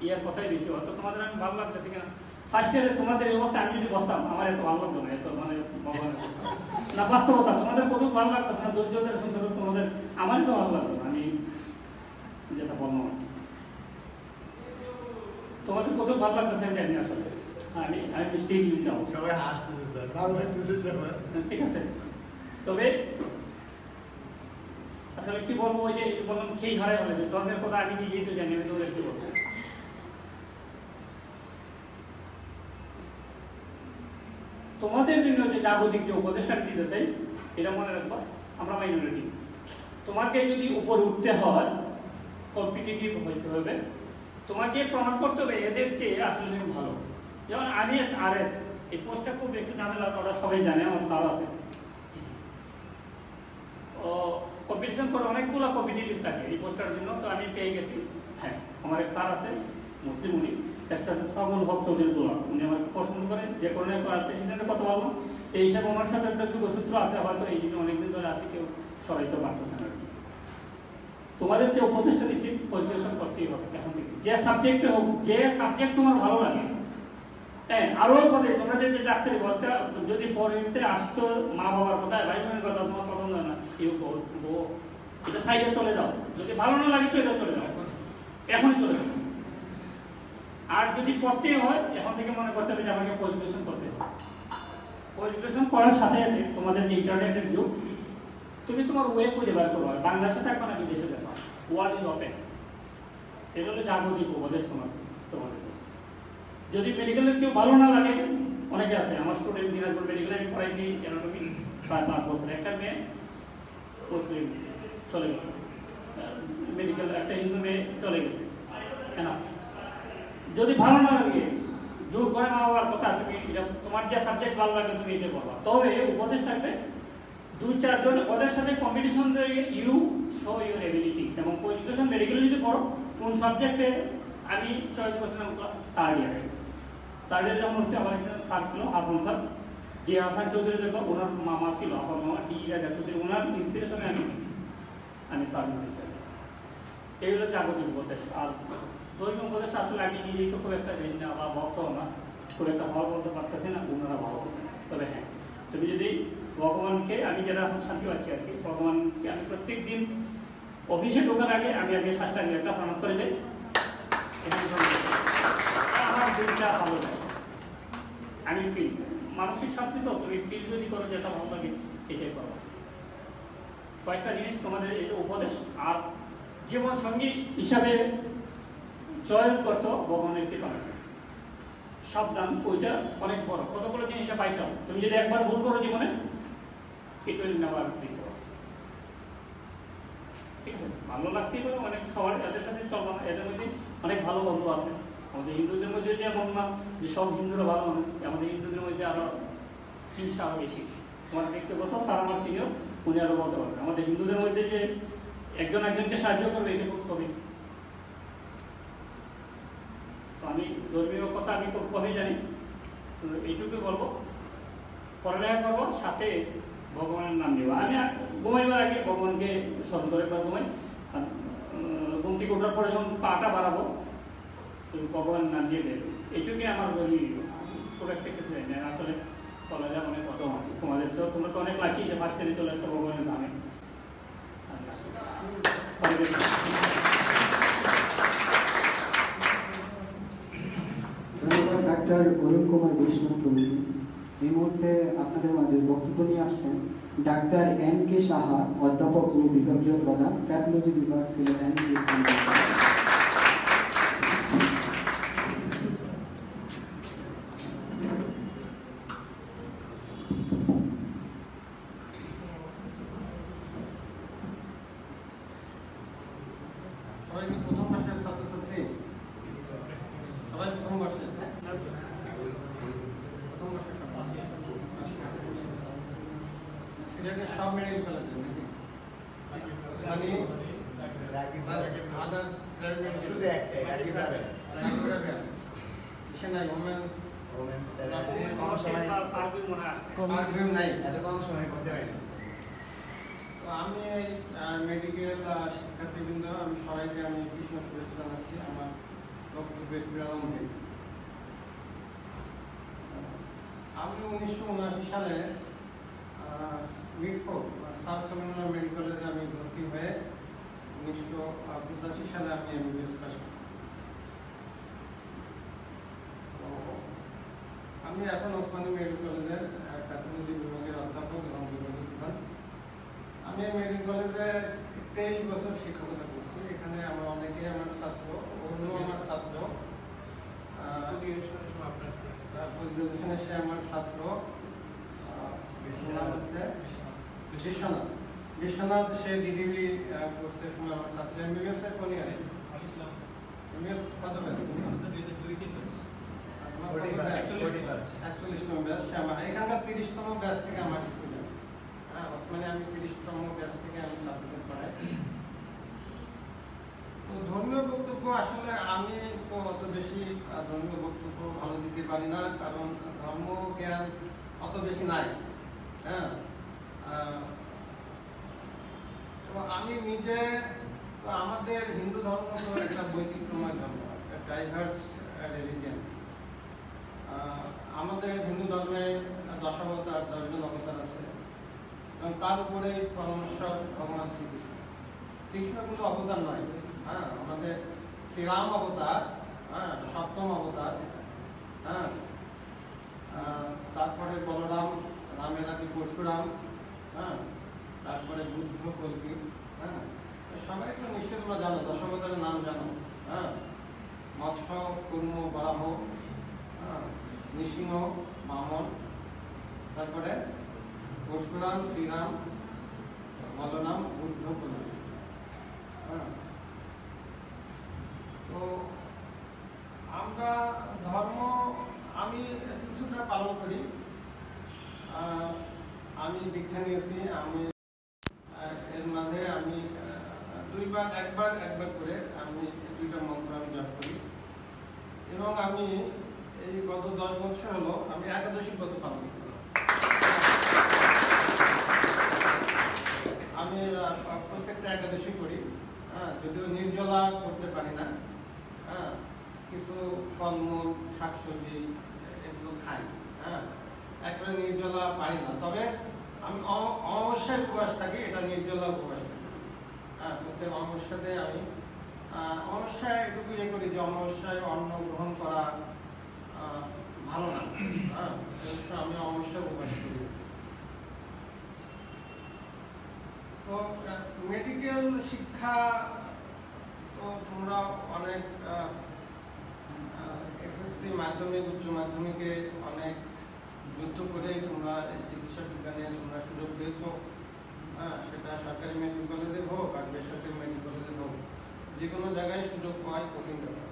E: ইয়ার কথাই বেশি হতো। তোমাদের আমি ভালো লাগতেছে কিনা ফার্স্ট ইয়ারে তোমাদের এই অবস্থা আমি যদি বসতাম আমার এত ভালো লাগতো না, এত মানে না বাস্তবতা। তোমাদের কত ভালো লাগতেছে না, দরিদ্রদের সুন্দর তোমাদের, আমারই তো ভালো লাগতো না। আমি যেটা বললাম তোমাদের কত ভালো লাগতেছে আমি জানি আসলে। আমি মিস্টেক যাবো,
F: সবাই হাসতেছে স্যার, ভালো লাগতেছে সবাই।
E: ঠিক আছে। তবে আসলে কি বলবো, ওই যে বললাম খেই হারাই বলে যে ধর্মের কথা আমি নিজেই তো জানি, আমি তোদের কি বলবো। তোমাদের জন্য যে জাগতিক যে উপদেশটা দিতে চাই এটা মনে রাখবা, আমরা মাইনরিটি। তোমাকে যদি উপরে উঠতে হয়, কম্পিটিটিভ হইতে হবে, তোমাকে প্রমাণ করতে হবে এদের চেয়ে আসলে তুমি ভালো। যেমন আরএস এই পোস্টটা খুব একটু ঝামেলা, ওরা সবাই জানে, আমার স্যার আছে। ও কম্পিটিশন করে অনেকগুলো কম্পিটিটিভ থাকে এই পোস্টটার জন্য, তো আমি পেয়ে গেছি। হ্যাঁ, আমার এক স্যার আছে মুসলিম, উনি শ্রাবণ ভক্ত দোলা, উনি আমাকে পছন্দ করেন, যে কারণে প্রেসিডেন্টের কথা বললাম। এই হিসাবে ওনার সাথে একটা যোগসূত্র আছে, হয়তো এই জন্য অনেকদিন ধরে আছে, কেউ সরাইতে পারতেছে না। তোমাদের যে উপদেশটা দিচ্ছি পরিবেশন করতেই হবে এখন থেকে, যে সাবজেক্টে হোক, যে সাবজেক্ট তোমার ভালো লাগে। হ্যাঁ, আরও বলে তোমরা যে ডাক্তারি বলতে যদি পড়তে আসছো, মা বাবার কথা, ভাই বোনের কথা তোমার পছন্দ হয় না, কেউ বলবো এটা সাইডে চলে যাও। যদি ভালো না লাগে তো এটা চলে যাও, এখনই চলে যাও। আর যদি পড়তেই হয় এখন থেকে মনে করতে হবে যে আমাকে পরিবেশন করতে হবে। পরিবেশন করার সাথে সাথে তোমাদের যে ইন্টারনেটের যুগ, তুমি তোমার ওয়ে খুঁজে বার করো, বাংলাদেশে থাকবে না বিদেশে দেখো, ওয়ার্ল্ড ইজ ওপেন। এটা হলো জাগতিক উপদেশ তোমাদের। যদি মেডিকেলের কেউ ভালো না লাগে, অনেকে আছে, আমার স্টুডেন্ট দিনাজপুর মেডিকেলে আমি পড়াইছি অ্যানাটমি প্রায় 5 বছর। একটা মেয়ে মুসলিম চলে গেল মেডিকেল, একটা হিন্দু মেয়ে চলে গেছে। যদি ভালো না লাগে, জোর করে মা বাবার কথা, তুমি তোমার যে সাবজেক্ট ভালো লাগে তুমি এটা পড়বা। তবে উপদেশ থাকবে 2-4 জন ওদের সাথে কম্পিটিশন দিয়ে ইউ শো ইউর এবিলিটি। এবং পজিশন মেডিকেলে যদি পড়ো, কোন সাবজেক্টে আমি চয়েস করছিলাম থার্ড ইয়ারে যখন হচ্ছে, আমার একজন স্যার ছিল হাসান স্যার, ডি হাসান চৌধুরী, দেখবো ওনার মামা ছিল, আমার মামা ডি রাজা চৌধুরী, ওনার ইন্সপিরেশনে আমি স্যার হয়েছি। এইগুলো জাগতিক উপদেশ। আর ধর্মীয় উপদেশ আসলে আমি নিজেই তো খুব একটা জানি না বা ভক্ত না, খুব একটা ভালো বলতে পারতেছি না, ওনারা ভালো বলতেন। তবে হ্যাঁ, তুমি যদি ভগবানকে, আমি যেটা এখন শান্তি পাচ্ছি আর কি, ভগবানকে আমি প্রত্যেক দিন অফিসে ঢোকার আগে আমি আগে 7টা একটা প্রণাম করে যাই, আমার দিনটা ভালো লাগে। আমি ফিল মানসিক শান্তি, তো তুমি ফিল যদি করো যেটা ভালো লাগে এটাই করো। কয়েকটা জিনিস তোমাদের এই উপদেশ। আর জীবন সঙ্গী হিসাবে চয়েস করতো ভগবানের কৃপা, সাবধান, ওইটা অনেক বড়। কতগুলো জিনিস এটা পাইতাম, তুমি যদি একবার ভুল করো জীবনে, ইট উইল নেভার রিকভার। ঠিক আছে, ভালো লাগতেই পারে অনেক, সবার এদের সাথে চলবো না। এদের মধ্যে অনেক ভালো বন্ধু আছে। আমাদের হিন্দুদের মধ্যে যে এমন না যে সব হিন্দুরা ভালো মানুষ, আমাদের হিন্দুদের মধ্যে আরো হিংসা আরো বেশি। তোমার ব্যক্তিগত স্যার আমার সিনিয়র, উনি আরো বলতে পারবেন। আমাদের হিন্দুদের মধ্যে যে একজন একজনকে সাহায্য করবে, এটা খুব কমই। আমি ধর্মীয় কথা আমি খুব কমই জানি, এইটুকুই বলবো। পড়ালেখা করবো, সাথে ভগবানের নাম নেবো। আমি ঘুমাইবার আগে ভগবানকে স্মরণ করে একবার ঘুমাই, ঘুম থেকে ওঠার পরে যখন পাটা বাড়াবো ভগবানের নাম দিয়ে দেবে। এইটুকুই আমার ধর্মীয়। খুব একটা কিছু জানি না আসলে, বলা যায় অনেক কত। তোমাদের তো, তোমরা তো অনেক লাকি যে ফার্স্ট ইয়ারে চলে আসছো ভগবানের নামে।
B: ধন্যবাদ ডাক্তার অরুণ কুমার বৈষ্ণব প্রভৃতি। এই মুহূর্তে আপনাদের মাঝে বক্তব্য নিয়ে আসছেন ডাক্তার M.K. সাহা, অধ্যাপক ও বিভাগীয় প্রধান, প্যাথোলজি বিভাগ, সিলেট অ্যান্ড
F: প্রথম বর্ষের ছাত্রছাত্রী, সবাই প্রথম বর্ষে, সিলেটের সব মেডিকেল কলেজে ইচ্ছে নাই ওমেন্স
E: পারবে
F: নাই এত কম সময় করতে পারি। তো আমি এই মেডিকেল শিক্ষার্থীবৃন্দ আমি সবাইকে আমি কৃষ্ণ শুভেচ্ছা জানাচ্ছি আমার বক্তব্যের প্রারম্ভে। আমি 1979 সালে মিটফোর্ড সার্চ কমিউনাল মেডিকেল কলেজে আমি ভর্তি হয়ে 1985 সালে আমি এমবিবিএস পাস করি। আমি এখন ওসমানী মেডিকেল কলেজের প্যাথোলজি বিভাগের অধ্যাপক এবং বিভাগীয় প্রধান। আমি মেডিকেল কলেজে 23 বছর শিক্ষকতা করছি। এখানে আমার অনেকেই আমার ছাত্র, অন্য আমার ছাত্র, পরিদর্শনে সে আমার ছাত্র হচ্ছে বিশ্বনাথ, সে ডিডিবি কোর্সের সময় আমার ছাত্র। এমবিবিএস এর কোন ইয়ারে? এমবিবিএস কত ব্যাচ? 41 নম্বর ব্যাচ। এখানকার 30তম ব্যাচ থেকে আমার স্টুডেন্ট। ওসমানে আমি 30তম ব্যাচ থেকে আমি ছাত্রদের পড়াই। তো ধর্মীয় বক্তব্য আসলে আমি তো অত বেশি ধর্মীয় বক্তব্য ভালো দিতে পারি না, কারণ ধর্ম জ্ঞান অত বেশি নাই। হ্যাঁ, তো আমি নিজে, আমাদের হিন্দু ধর্ম তো একটা বৈচিত্র্যময় ধর্ম, একটা ডাইভার্স রিলিজিয়ন। আমাদের হিন্দু ধর্মে 10 অবতার, 10 জন অবতার আছে এবং তার উপরে পরমেশ্বর ভগবান শ্রীকৃষ্ণ। শ্রীকৃষ্ণ কিন্তু অবতার নয়। হ্যাঁ, আমাদের শ্রীরাম অবতার, হ্যাঁ, 7ম অবতার। হ্যাঁ, তারপরে বলরাম, রামের আগে পরশুরাম, হ্যাঁ, তারপরে বুদ্ধ, কল্কি। হ্যাঁ, সবাই তো নিশ্চয়ই তোমরা জানো, 10 অবতারের নাম জানো। হ্যাঁ, মৎস্য, কুর্ম, বরাহ, নৃসিংহ, বামন, তারপরে পরশুরাম, শ্রীরাম, বলরাম, বুদ্ধ, কল্কি। হ্যাঁ, তো আমরা ধর্ম আমি কিছুটা পালন করি। আমি দীক্ষা নিয়েছি। আমি এর মাঝে আমি একবার করে আমি 2টা মন্ত্র আমি জপ করি এবং আমি এই গত 10 বছর হলো আমি একাদশী ব্রত পালন করি। আমি প্রত্যেকটা একাদশী করি। হ্যাঁ, যদিও নির্জলা করতে পারি না। হ্যাঁ, কিছু ফলমূল, শাকসবজি এগুলো খাই। হ্যাঁ, একবারে নির্জলা পারি না, তবে আমি অমাবস্যায় উপবাস থাকি, এটা নির্জলা উপবাস থাকি। হ্যাঁ, প্রত্যেক অমাবস্যাতে আমি অমাবস্যায় এটুকু ইয়ে করি যে অমাবস্যায় অন্ন গ্রহণ করা ভালো না। হ্যাঁ, আমি অমাবস্যায় উপবাস করি। তো মেডিকেল শিক্ষা তো তোমরা অনেক এসএসসি, মাধ্যমিক, উচ্চ মাধ্যমিকে অনেক যুদ্ধ করে তোমরা চিকিৎসা বিজ্ঞানে তোমরা সুযোগ পেয়েছো। হ্যাঁ, সেটা সরকারি মেডিকেল কলেজে হোক আর বেসরকারি মেডিকেল কলেজে হোক, যে কোনো জায়গায় সুযোগ পাওয়াই কঠিন ব্যাপার।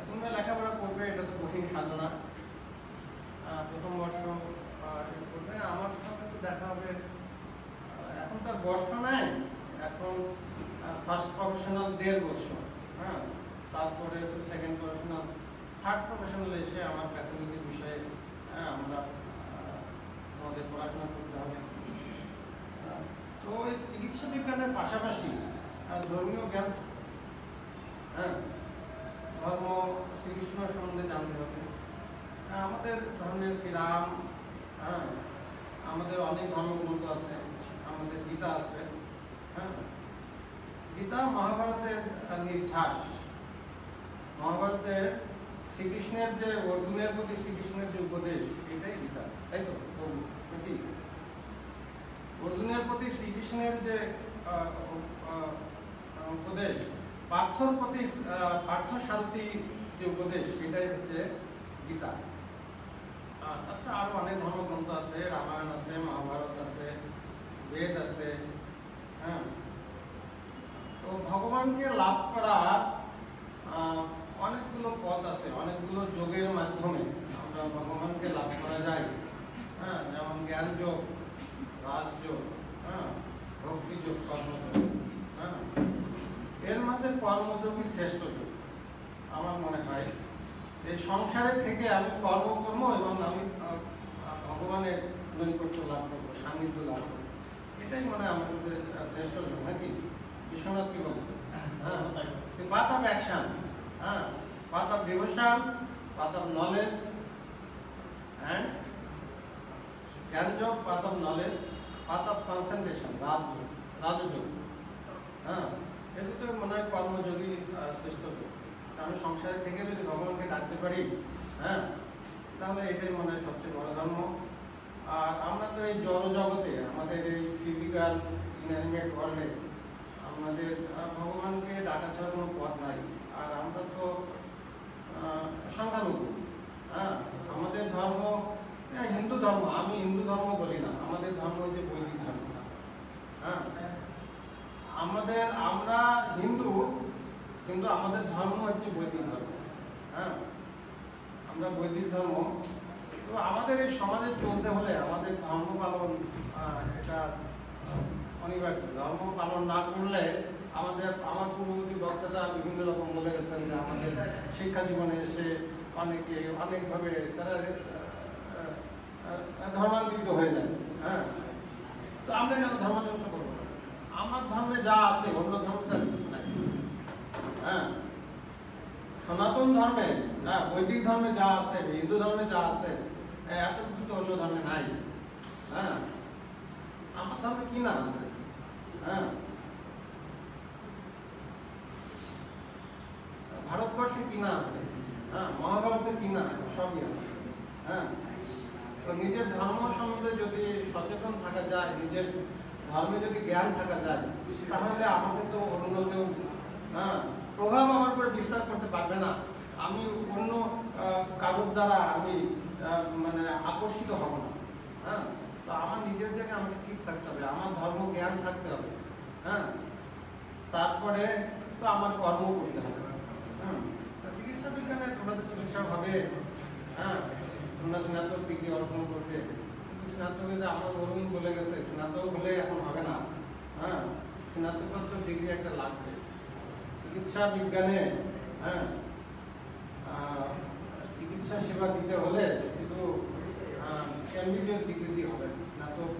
F: তোমরা লেখাপড়া করবে, এটা তো কঠিন সাধনা। প্রথম বর্ষ করবে, আমার সঙ্গে তো দেখা হবে। এখন তার বর্ষ নাই, এখন ফার্স্ট প্রফেশনাল 1.5 বছর। হ্যাঁ, তারপরে সেকেন্ড প্রফেশনাল, থার্ড প্রফেশনাল এসে আমার প্যাথোলজির বিষয়ে আমরা আমাদের পড়াশোনা করতে হবে। তো এই চিকিৎসা বিজ্ঞানের পাশাপাশি ধর্মীয় জ্ঞান, হ্যাঁ, ধর্ম শ্রীকৃষ্ণ সম্বন্ধে জানতে হবে। আমাদের ধর্মে শ্রীরাম, হ্যাঁ, আমাদের অনেক ধর্মগ্রন্থ আছে, আমাদের গীতা আছে। হ্যাঁ, গীতা মহাভারতের নির্যাস। মহাভারতের শ্রীকৃষ্ণের যে অর্জুনের প্রতি শ্রীকৃষ্ণের যে উপদেশ, এটাই গীতা, তাই তো? অর্জুনের প্রতি শ্রীকৃষ্ণের যে উপদেশ, পার্থর প্রতি পার্থ সারথী যে উপদেশ, সেটাই হচ্ছে গীতা। তাছাড়া আরো অনেক ধর্মগ্রন্থ আছে, রামায়ণ আছে, মহাভারত আছে, বেদ আছে। হ্যাঁ, তো ভগবানকে লাভ করার অনেকগুলো পথ আছে, অনেকগুলো যোগের মাধ্যমে আমরা ভগবানকে লাভ করা যায়। হ্যাঁ, যেমন জ্ঞান যোগ, রাজযোগ, হ্যাঁ, ভক্তি যোগ, কর্মযোগ। হ্যাঁ, এর মাঝে কর্মযোগই শ্রেষ্ঠ যোগ আমার মনে হয়। এই সংসারে থেকে আমি কর্ম এবং আমি ভগবানের নৈকট্য লাভ করবো, সান্নিধ্য লাভ করবো, এটাই মনে হয় আমাদের শ্রেষ্ঠ যোগ নাকি? বিশ্বনাথ কি বলতো? হ্যাঁ, path of action, হ্যাঁ, path of devotion, path of knowledge and জ্ঞান যোগ, path of knowledge, path of concentration, Rajyoga. হ্যাঁ, এর ভিতরে মনে হয় কর্মযোগী শ্রেষ্ঠ যোগ। আমি সংসারে থেকে যদি ভগবানকে ডাকতে পারি, হ্যাঁ, তাহলে এটাই মনে হয় সবচেয়ে বড় ধর্ম। আর আমরা তো এই জড় জগতে, আমাদের এই ফিজিক্যাল ইনঅ্যানিমেট ওয়ার্ল্ডে আমাদের ভগবানকে ডাকা ছাড়া কোনো পথ নাই। আর আমরা তো সংখ্যালঘু। হ্যাঁ, আমাদের ধর্ম হিন্দু ধর্ম, আমি হিন্দু ধর্ম বলি না, আমাদের ধর্ম হচ্ছে বৈদিক ধর্ম। হ্যাঁ, আমরা হিন্দু, কিন্তু আমাদের ধর্ম হচ্ছে বৈদিক ধর্ম। হ্যাঁ, আমরা বৈদিক ধর্ম। তো আমাদের এই সমাজে চলতে হলে আমাদের ধর্ম পালন এটা অনিবার্য। ধর্ম পালন না করলে আমার পূর্ববর্তী বক্তারা বিভিন্ন রকম বলে গেছেন যে আমাদের শিক্ষা জীবনে এসে অনেকভাবে তারা ধর্মান্তরিত হয়ে যায়। হ্যাঁ, তো আমরা কেন ধর্মচর্চা করবো? আমার ধর্মে যা আছে অন্য ধর্মে তার কিছু নাই। হ্যাঁ, সনাতন ধর্মে, হ্যাঁ, বৈদিক ধর্মে যা আছে, হিন্দু ধর্মে যা আছে, এত কিছু তো অন্য ধর্মে নাই। হ্যাঁ, আমার ধর্মে কি না আছে? হ্যাঁ, ভারতবর্ষে কি না আছে? হ্যাঁ, মহাভারতে কি না আছে? সবই আছে। হ্যাঁ, তো নিজের ধর্ম সম্বন্ধে যদি সচেতন থাকা যায়, নিজের ধর্মে যদি জ্ঞান থাকা যায়, তাহলে আমাকে তো অন্য কেউ প্রভাব আমার উপরে বিস্তার করতে পারবে না। আমি অন্য কারোর দ্বারা আমি মানে আকর্ষিত হব না। হ্যাঁ, তো আমার নিজের জায়গায় আমাকে ঠিক থাকতে হবে, আমার ধর্ম জ্ঞান থাকতে হবে। হ্যাঁ, তারপরে তো আমার কর্ম করতে হবে। হ্যাঁ, চিকিৎসা বিজ্ঞানে তোমরা তো চিকিৎসা হবে। হ্যাঁ, তোমরা স্নাতক ডিগ্রি অর্জন করবে। স্নাতক আমার অরুণ বলে গেছে, স্নাতক হলে এখন হবে না। হ্যাঁ, স্নাতকোত্তর ডিগ্রি একটা লাগবে চিকিৎসা বিজ্ঞানে। হ্যাঁ, চিকিৎসা সেবা দিতে হলে শুধু এমবিবিএস ডিগ্রি হবে, স্নাতক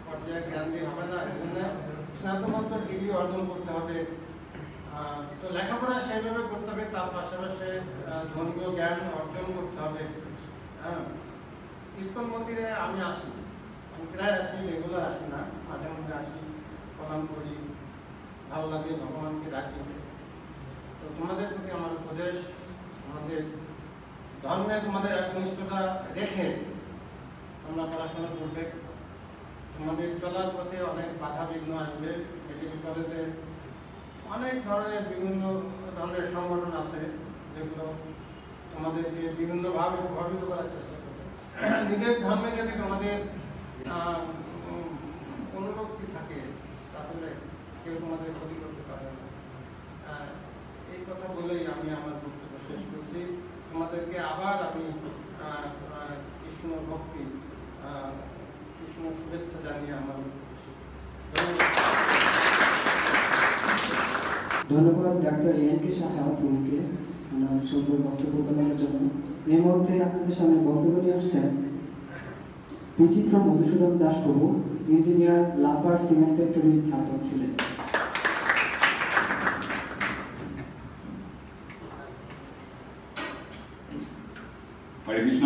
F: পর্যায়ে জ্ঞান দিয়ে হবে না। এই জন্য স্নাতকোত্তর ডিগ্রি অর্জন করতে হবে। তো লেখাপড়া সেইভাবে করতে হবে, তার পাশাপাশি ধর্মীয় জ্ঞান অর্জন করতে হবে। হ্যাঁ, ইস্কন মন্দিরে আমি আসি, আমি প্রায় আসি, রেগুলার আসি না, মাঝে মধ্যে আসি, প্রণাম করি, ভালো লাগে, ভগবানকে ডাকি। তো তোমাদের প্রতি আমার উপদেশ, আমাদের ধর্মে তোমাদের একনিষ্ঠতা রেখে তোমরা পড়াশোনা করবে। তোমাদের চলার পথে অনেক বাধা বিঘ্ন আসবে। মেডিকেল কলেজে অনেক ধরনের বিভিন্ন ধরনের সংগঠন আছে যেগুলো তোমাদেরকে বিভিন্নভাবে প্রভাবিত করার চেষ্টা করবে। নিজের ধর্মে যদি তোমাদের অনুরক্তি থাকে, তাহলে কেউ তোমাদের ক্ষতি করতে পারে না। এই কথা বলেই আমি আমার বক্তব্য শেষ করছি। তোমাদেরকে আবার আমি কৃষ্ণ ভক্তি, কৃষ্ণ শুভেচ্ছা জানিয়ে আমার
B: ধন্যবাদ ডাক্তার এন.কে সাহা প্রমুখকে ওনার সুন্দর বক্তব্য প্রদানের জন্য। এই মুহূর্তে আপনাদের সামনে বক্তব্য নিয়ে আসছেন বিচিত্র মধুসূদন দাস প্রভু, ইঞ্জিনিয়ার, লাফার সিমেন্ট ফ্যাক্টরির ছাত্র ছিলেন।
G: হরে কৃষ্ণ।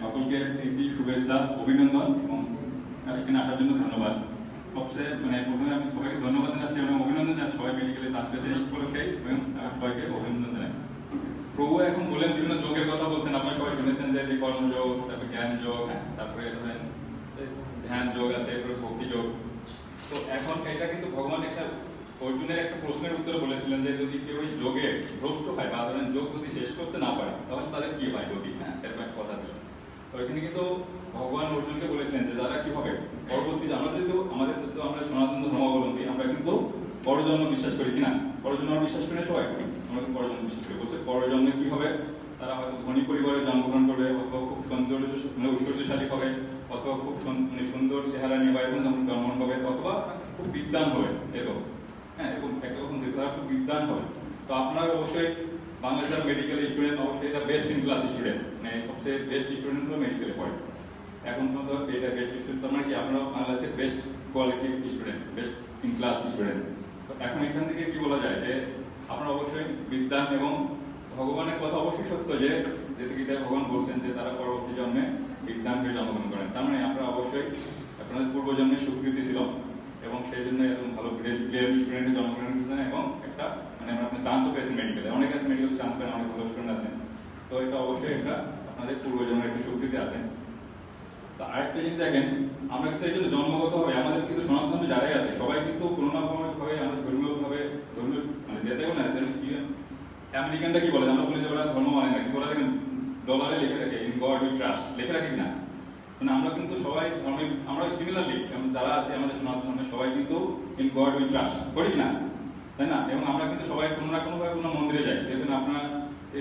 G: সকলকে একটি শুভেচ্ছা, অভিনন্দন এবং এখানে আসার জন্য ধন্যবাদ। সবচেয়ে প্রথমে আমি সবাইকে ধন্যবাদ জানাচ্ছি এবং অভিনন্দন জানাচ্ছি সবাই মেডিকেলে সার্ভিসে এই উপলক্ষে এবং সবাইকে অভিনন্দন জানাই। প্রভু এখন বলেন বিভিন্ন যোগের কথা বলছেন, আপনারা সবাই শুনেছেন যে কর্মযোগ, তারপরে জ্ঞান যোগ, তারপরে ধ্যান যোগ আছে, এরপরে ভক্তি যোগ। তো এখন এটা কিন্তু ভগবান একটা অর্জুনের একটা প্রশ্নের উত্তরে বলেছিলেন যে যদি কেউ এই যোগে ভ্রষ্ট হয় বা ধরেন যোগ যদি শেষ করতে না পারে তাহলে তাদের কি হয় গতি। হ্যাঁ, এরকম একটা কথা ছিল। তো এখানে কিন্তু ভগবান অর্জুনকে বলেছিলেন যে যারা কি হবে পরবর্তী, আমাদের তো আমরা সনাতন ধর্মাবলম্বী, আমরা কিন্তু পরজন্ম বিশ্বাস করি কিনা? পরজন্ম বিশ্বাস করি সবাই, আমরা কিন্তু পরজন্ম বিশ্বাস করি। বলছে পরজন্মে কি হবে, তারা হয়তো ধনী পরিবারে জন্মগ্রহণ করবে, অথবা খুব সৌন্দর্য ঐশ্বর্যশালী হবে, অথবা খুব সুন্দর চেহারা নিয়ে বা এরকম জন্মগ্রহণ হবে, অথবা খুব বিদ্বান হবে এরকম। হ্যাঁ, এরকম একটা রকম যে তারা খুব বিদ্বান হবে। তো আপনারা অবশ্যই বাংলাদেশের মেডিকেল স্টুডেন্ট অবশ্যই এটা বেস্ট ইন ক্লাস স্টুডেন্ট, মানে সবচেয়ে বেস্ট স্টুডেন্ট হলো মেডিকেলে পড়ে। এখন পর্যন্ত এটা বেস্ট স্টুডেন্ট মানে কি আপনারা বাংলাদেশের best quality student, best in class student. তো এখন এখান থেকে কি বলা যায় যে আপনারা অবশ্যই বিদ্যান এবং ভগবানের কথা অবশ্যই সত্য যে গীতায় ভগবান বলছেন যে তারা পরবর্তী জন্মে বিদ্যান হয়ে জন্মগ্রহণ করেন। তার মানে আপনারা অবশ্যই আপনাদের পূর্বজন্মের স্বীকৃতি ছিল এবং সেই জন্য এরকম ভালো ব্রিলিয়ান্ট স্টুডেন্টের জন্মগ্রহণ করেছেন এবং একটা মানে আপনার চান্সও পেয়েছেন মেডিকেলে, অনেক আছে মেডিকেল চান্স পেন, অনেক ভালো স্টুডেন্ট আছেন। তো এটা অবশ্যই একটা আপনাদের পূর্বজন্মের একটা স্বীকৃতি আছে। তো আরেকটা জিনিস দেখেন, আমরা কিন্তু এই জন্য জন্মগত হবে আমাদের কিন্তু সনাতন যারাই আছে সবাই কিন্তু কোনো না কোনো ভাবে আমরা ধর্মীয় মানে যেটাই বলে না আমেরিকানরা কি বলে আমরা বলি যে ওরা ধর্ম মানে না, কি বলে দেখেন ডলারে লিখে রাখে ইন গড উই ট্রাস্ট, লিখে রাখি না। মানে আমরা কিন্তু সবাই ধর্মে আমরা সিমিলারলি যারা আছে আমাদের সনাতন ধর্মে সবাই কিন্তু ইন গড উই ট্রাস্ট করি না, তাই না? এবং আমরা কিন্তু সবাই কোনো না কোনো ভাবে কোনো মন্দিরে যাই। দেখবেন আপনার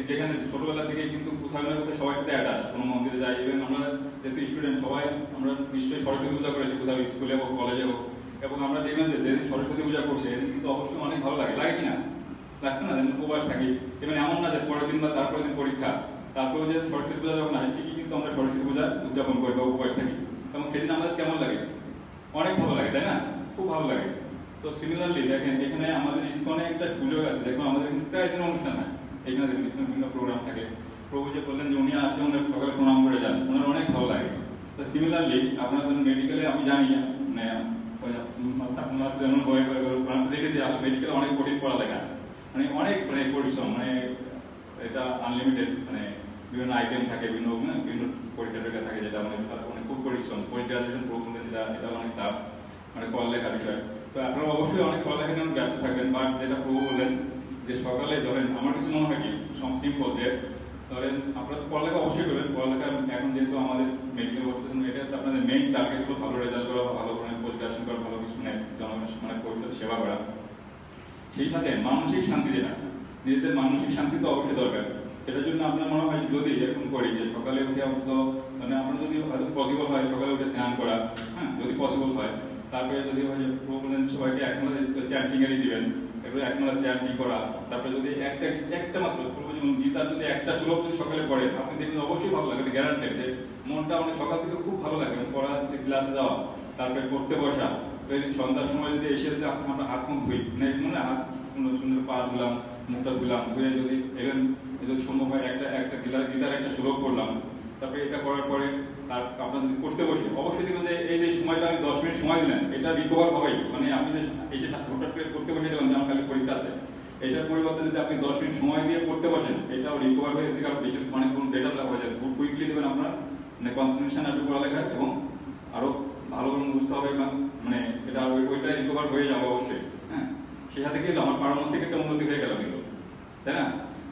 G: যেখানে ছোটবেলা থেকে কিন্তু কোথাও না কোথাও সবাই সাথে অ্যাটাচ, কোনো মন্দিরে যাই। ইভেন আমরা যেহেতু স্টুডেন্ট সবাই আমরা নিশ্চয়ই সরস্বতী পূজা করেছি কোথাও স্কুলে হোক কলেজে হোক, এবং আমরা দেখবেন যে যেদিন সরস্বতী পূজা করছে এদিন কিন্তু অবশ্যই অনেক ভালো লাগে, লাগে কিনা? লাগছে না? যেন উপবাস থাকি, এবং এমন না যে পরের দিন বা তারপরের দিন পরীক্ষা, তারপরে যে সরস্বতী পূজা যখন আসে ঠিকই কিন্তু আমরা সরস্বতী পূজা উদযাপন করি বা উপবাস থাকি, এবং সেদিন আমাদের কেমন লাগে? অনেক ভালো লাগে, তাই না? খুব ভালো লাগে। তো সিমিলারলি দেখেন এখানে আমাদের ইসকনে একটা সুযোগ আছে, দেখুন আমাদের প্রায় দিন অনুষ্ঠান হয় এখানে, দেখুন ইসকনে বিভিন্ন প্রোগ্রাম থাকে। প্রভু যে বললেন যে উনি আসে ওনার সকালে প্রণাম করে যান, ওনার অনেক ভালো লাগে। তো সিমিলারলি আপনার মেডিকেলে আমি জানি মানে দেখেছি মেডিকেলে অনেক কঠিন পড়ালেখা, মানে অনেক মানে পরিশ্রম, মানে এটা আনলিমিটেড, মানে বিভিন্ন আইটেম থাকে, বিভিন্ন পরীক্ষা টরীক্ষা থাকে যেটা মানে খুব পরিশ্রম। পোস্ট গ্রাজুয়েশন প্রোগ্রাম যেটা এটা অনেক টাফ, মানে পড়ালেখার বিষয়। তো আপনারা অবশ্যই অনেক পড়ালেখা নিয়ে ব্যস্ত থাকবেন, বাট যেটা প্রভু বললেন যে সকালে ধরেন আমার কিছু মনে হয় কি সিম্পল যে ধরেন আপনারা পড়ালেখা অবশ্যই করবেন। পড়ালেখা এখন যেহেতু আমাদের মেডিকেল বলছেন এটা হচ্ছে আপনাদের মেইন টার্গেট হলো ভালো রেজাল্ট করা, ভালো করে পোস্ট গ্রাজুয়েশন করা, ভালো কিছু মানে পরিষদ সেবা করা। সেই সাথে মানসিক শান্তি, যেটা নিজেদের মানসিক শান্তি তো অবশ্যই দরকার। সেটার জন্য আপনার মনে হয় যদি এরকম করি যে সকালে উঠে অন্তত মানে আপনার যদি হয়তো পসিবল হয় সকালে উঠে স্নান করা, হ্যাঁ যদি পসিবল হয়, তারপরে যদি হয় যে প্রবলেম সবাইকে একমাত্র চ্যান্টিং এরই দিবেন, এগুলো একমাত্র চ্যান্টিং করা, তারপরে যদি একটা মাত্র গীতার যদি একটা শ্লোক যদি সকালে পড়ে আপনি দেখবেন অবশ্যই ভালো লাগে, গ্যারান্টেড যে মনটা অনেক সকাল থেকে খুব ভালো লাগে। পড়া ক্লাসে যাওয়া, তারপরে পড়তে বসা, সন্ধ্যার সময় যদি এসে যদি আমরা হাত মুখ ধুই, মানে হাত সুন্দর পা ধুলাম, মুখটা ধুলাম, ধুয়ে যদি এলেন যদি সম্ভব হয় একটা গীতার একটা শ্লোক করলাম, তারপরে এটা করার পরে তার আপনার যদি করতে বসে অবশ্যই দেখবেন যে এই যে সময়টা আমি 10 মিনিট সময় দিলেন এটা রিকভার হবেই। মানে আপনি যে এসে হঠাৎ করে করতে বসে গেলেন যে আমার কালকে পরীক্ষা আছে, এটার পরিবর্তে যদি আপনি 10 মিনিট সময় দিয়ে পড়তে বসেন এটাও রিকভার হয়ে থেকে আরো বেশি অনেক বেটার হয়ে যাবে, খুব কুইকলি দেবেন আপনার মানে কনসেন্ট্রেশন আসবে পড়ালেখার, এবং আরো ভালো বুঝতে হবে, মানে এটা ওইটা রিকভার হয়ে যাবে অবশ্যই। হ্যাঁ, সেই সাথে কিন্তু আমার পাড়ার মধ্যে একটা উন্নতি হয়ে গেল কিন্তু, তাই না?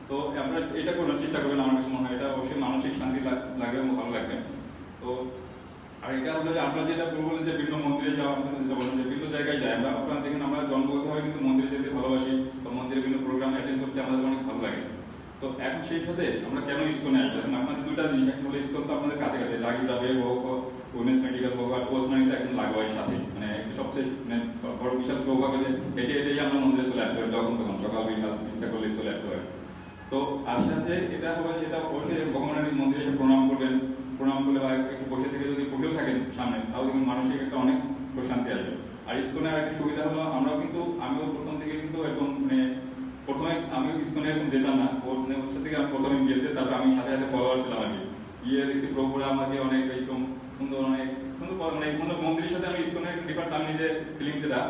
G: তো আপনারা এটা করার চেষ্টা করবেন, আমার কাছে মনে হয় এটা অবশ্যই মানসিক শান্তি লাগবে এবং ভালো লাগবে। তো আর এটা হলো যে আপনারা যেটা বললেন যে বিভিন্ন মন্দিরে যাওয়া, যেটা বলেন যে বিভিন্ন জায়গায় যায়, আমরা আপনারা দেখেন আমরা জন্মগতভাবে কিন্তু মন্দিরে যেতে ভালোবাসি, তো মন্দিরে বিভিন্ন প্রোগ্রাম অ্যাটেন্ড করতে আমাদের অনেক ভালো লাগে। তো এখন সেই সাথে আমরা কেন ইসকনে আসবো? এখন আপনাদের দুইটা জিনিস, একটা হলো ইসকন তো আপনাদের কাছে কাছে লাগবে হোক, উইমেন্স মেডিকেল হোক, আর ওসমানীতে একদম লাগবে সাথে, মানে সবচেয়ে বড় বিশাল সৌভাগ্য যে এটাই আমরা মন্দিরে চলে আসতে পারি যখন তখন সকাল বিকাল ইচ্ছা করলে চলে আসতে পারি। তো আর সাথে এটা হবে যেটা অবশ্যই ভগবানের মন্দিরে এসে প্রণাম করবেন, প্রণাম করলে বা একটু বসে থেকে যদি বসেও থাকেন সামনে তাও দেখবেন মানসিক একটা অনেক প্রশান্তি আসবে। আর ইসকনের একটা সুবিধা হলো আমিও প্রথম থেকে কিন্তু এরকম মানে প্রথমে আমি ইসকনে এরকম যেতাম না, ওর থেকে আমি প্রথমে গিয়েছে, তারপর আমি সাথে সাথে ফলোয়ার ছিলাম আর কি, গিয়ে দেখছি প্রভুরা আমাকে অনেক এরকম সুন্দর মানে মন্দিরের সাথে আমি ইসকনের ডিফারেন্স আমি নিজে ফিলিং যেটা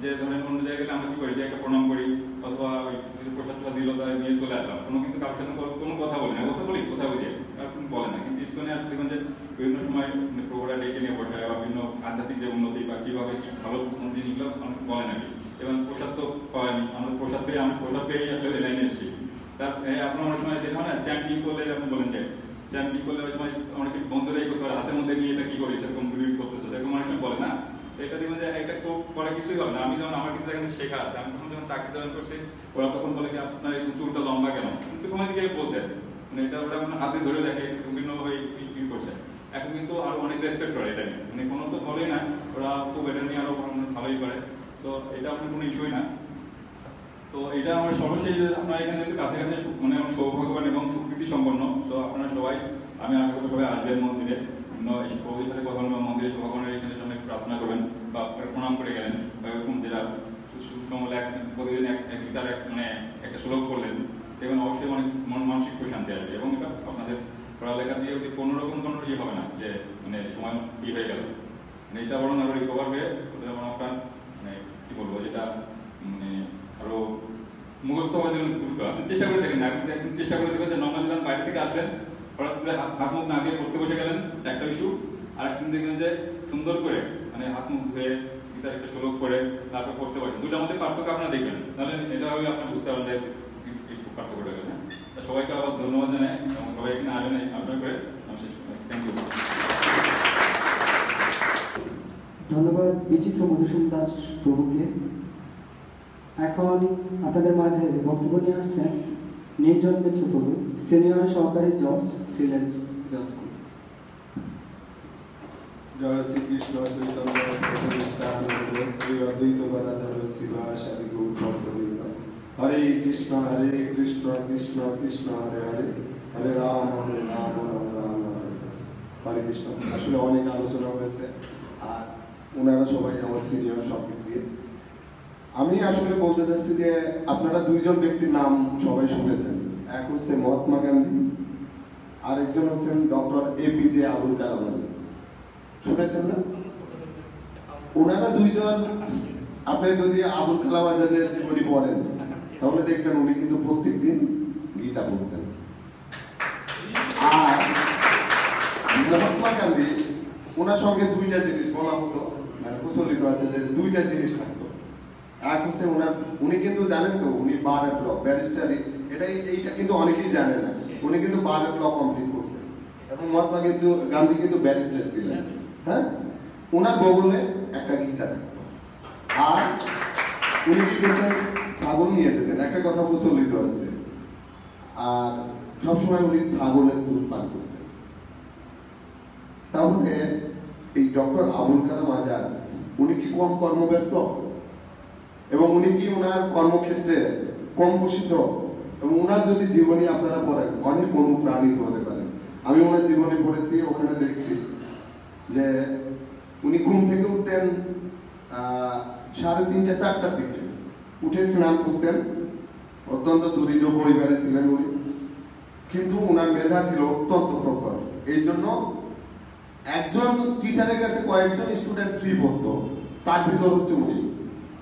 G: যে ধরেন অন্য জায়গায় গেলে আমরা কি করি যে একটা প্রণাম করি অথবা কিছু প্রসাদ দিল তাই নিয়ে চলে আসলাম, কোনো কিন্তু কারোর সাথে কোনো কথা বলি না, কথা বুঝে আর কোনো বলে না। কিন্তু ইসকনে আসলে দেখুন যে বিভিন্ন সময় প্রভুরা ডেকে নিয়ে বসায় বা বিভিন্ন আধ্যাত্মিক যে উন্নতি বা কিভাবে ভালো জিনিসগুলো আমাকে বলে নাকি, এবং প্রসাদ তো পাওয়ানি, আমরা প্রসাদ পেয়ে একটা লাইনে এসেছি। তারপরে আপনার অনেক সময় যেটা হয় না চ্যান্টিং করলে আপনি বলেন যে চ্যান্টিং করলে ওই সময় অনেক বন্ধুরা এই করতে পারে হাতের মধ্যে নিয়ে এটা কি করি সেরকম করতেছে, এরকম অনেক সময় বলে না। এটা দেখবেন যে একটা পরে কিছুই হবে না। আমি যেমন আমার কিছু এখানে শেখা আছে, আমি প্রথম যখন চাকরি জয়েন করছি ওরা তখন বলে কি আপনার এই চুলটা লম্বা কেন, প্রথমে দিকে বলছে মানে এটা ওরা হাতে ধরে দেখে বিভিন্নভাবে করছে। এখন কিন্তু আরো অনেক রেসপেক্ট করে এটা নিয়ে, মানে কোনো তো বলেই না, ওরা খুব এটা নিয়ে আরো ভালোই করে। তো এটা আপনার কোনো ইস্যুই না। তো তো এটা আমার সর্বশেষ আপনারা এখানে যেহেতু কাছাকাছি মানে সৌভাগ্যবান এবং সুকৃতি সম্পন্ন, তো আপনারা সবাই আমি আগ্রহভাবে আসবেন মন্দিরে, প্রভুর সাথে কথা বলবেন, মন্দিরে শোভাগণের এখানে জন্য প্রার্থনা করবেন বা প্রণাম করে গেলেন, বা এরকম যেটা সুসমলে প্রতিদিন গীতার মানে একটা শ্লোক করলেন, দেখবেন অবশ্যই অনেক মানসিক প্রশান্তি আসবে। এবং এটা আপনাদের পড়ালেখা দিয়ে কোনো রকম কোনো ইয়ে হবে না যে মানে সময় ই হয়ে গেল, মানে এটা বরং আরো রিকভার হয়ে যেমন আপনার মানে কি বলবো, যেটা মানে আরো মুখস্থ হওয়ার জন্য দ্রুত আপনি চেষ্টা করে দেখেন, একদিন চেষ্টা করে দেখবেন যে নর্মাল যখন বাইরে থেকে আসলেন হঠাৎ করে হাত মুখ না দিয়ে পড়তে বসে গেলেন একটা ইস্যু, আর একদিন দেখবেন যে সুন্দর করে মানে হাত মুখ ধুয়ে গীতার একটা শ্লোক করে তারপর পড়তে বসেন। দুটোর মধ্যে পার্থক্য আপনারা দেখবেন, তাহলে এটা হবে আপনার বুঝতে পারবেন যে একটু পার্থক্যটা গেছে। সবাইকে আবার ধন্যবাদ জানাই এবং সবাই এখানে আসবেন আপনার করে শেষ করি। Thank you.
B: ধন্যবাদ বিচিত্র মধুসূদন দাস প্রভুকে। এখন আপনাদের মাঝে বক্তব্য নিয়ে আসছেন নির্জন মিত্র প্রভু, সিনিয়র সহকারী জজ, সিলেট জজ।
H: জয় শ্রীকৃষ্ণ চৈতন্য শ্রী অদ্বৈত গদাধর শিবাসাদি গৌরবৃন্দ। হরে কৃষ্ণ কৃষ্ণ কৃষ্ণ হরে হরে, হরে রাম রাম রাম হরে হরে কৃষ্ণ। আসলে অনেক আলোচনা হয়েছে, আর ওনারা সবাই আমার সিনিয়র সব দিক দিয়ে। আমি আসলে বলতে চাচ্ছি যে আপনারা দুইজন ব্যক্তির নাম সবাই শুনেছেন, এক হচ্ছে মহাত্মা গান্ধী, আরেকজন হচ্ছেন ডক্টর APJ আবুল কালাম আজাদ। শুনেছেন না? ওনারা দুইজন, আপনি যদি আবুল কালাম আজাদের জীবনী পড়েন তাহলে দেখবেন উনি কিন্তু প্রত্যেকদিন গীতা পড়তেন। আর মহাত্মা গান্ধী, ওনার সঙ্গে দুইটা জিনিস বলা হতো, মানে প্রচলিত আছে যে দুইটা জিনিস থাকতো। এক হচ্ছে উনি কিন্তু জানেন তো উনি বারের ল ব্যারিস্টারি, এইটা কিন্তু অনেকেই জানে না, উনি কিন্তু বারের ল কমপ্লিট করছেন এবং মহাত্মা গান্ধী কিন্তু ব্যারিস্টার ছিলেন। হ্যাঁ, ওনার বগলে একটা গীতা থাকতো। আর উনি কি করতেন? ছাগল নিয়ে যেতেন, একটা কথা প্রচলিত আছে। আর সবসময় উনি ছাগলের দুধ পান করতেন। তাহলে এই ডক্টর আবুল কালাম আজাদ উনি কি কম কর্মব্যস্ত এবং উনি কি ওনার কর্মক্ষেত্রে কম প্রসিদ্ধ? এবং ওনার যদি জীবনী আপনারা পড়েন অনেক অনুপ্রাণিত হতে পারেন। আমি ওনার জীবনী পড়েছি, ওখানে দেখছি যে উনি ঘুম থেকে উঠতেন 3:30 4টার দিকে, উঠে স্নান করতেন। অত্যন্ত দরিদ্র পরিবারে ছিলেন উনি, কিন্তু ওনার মেধা ছিল অত্যন্ত প্রখর। এই জন্য একজন টিচারের কাছে কয়েকজন স্টুডেন্ট ফ্রি পড়তো, তার ভিতর হচ্ছে উনি।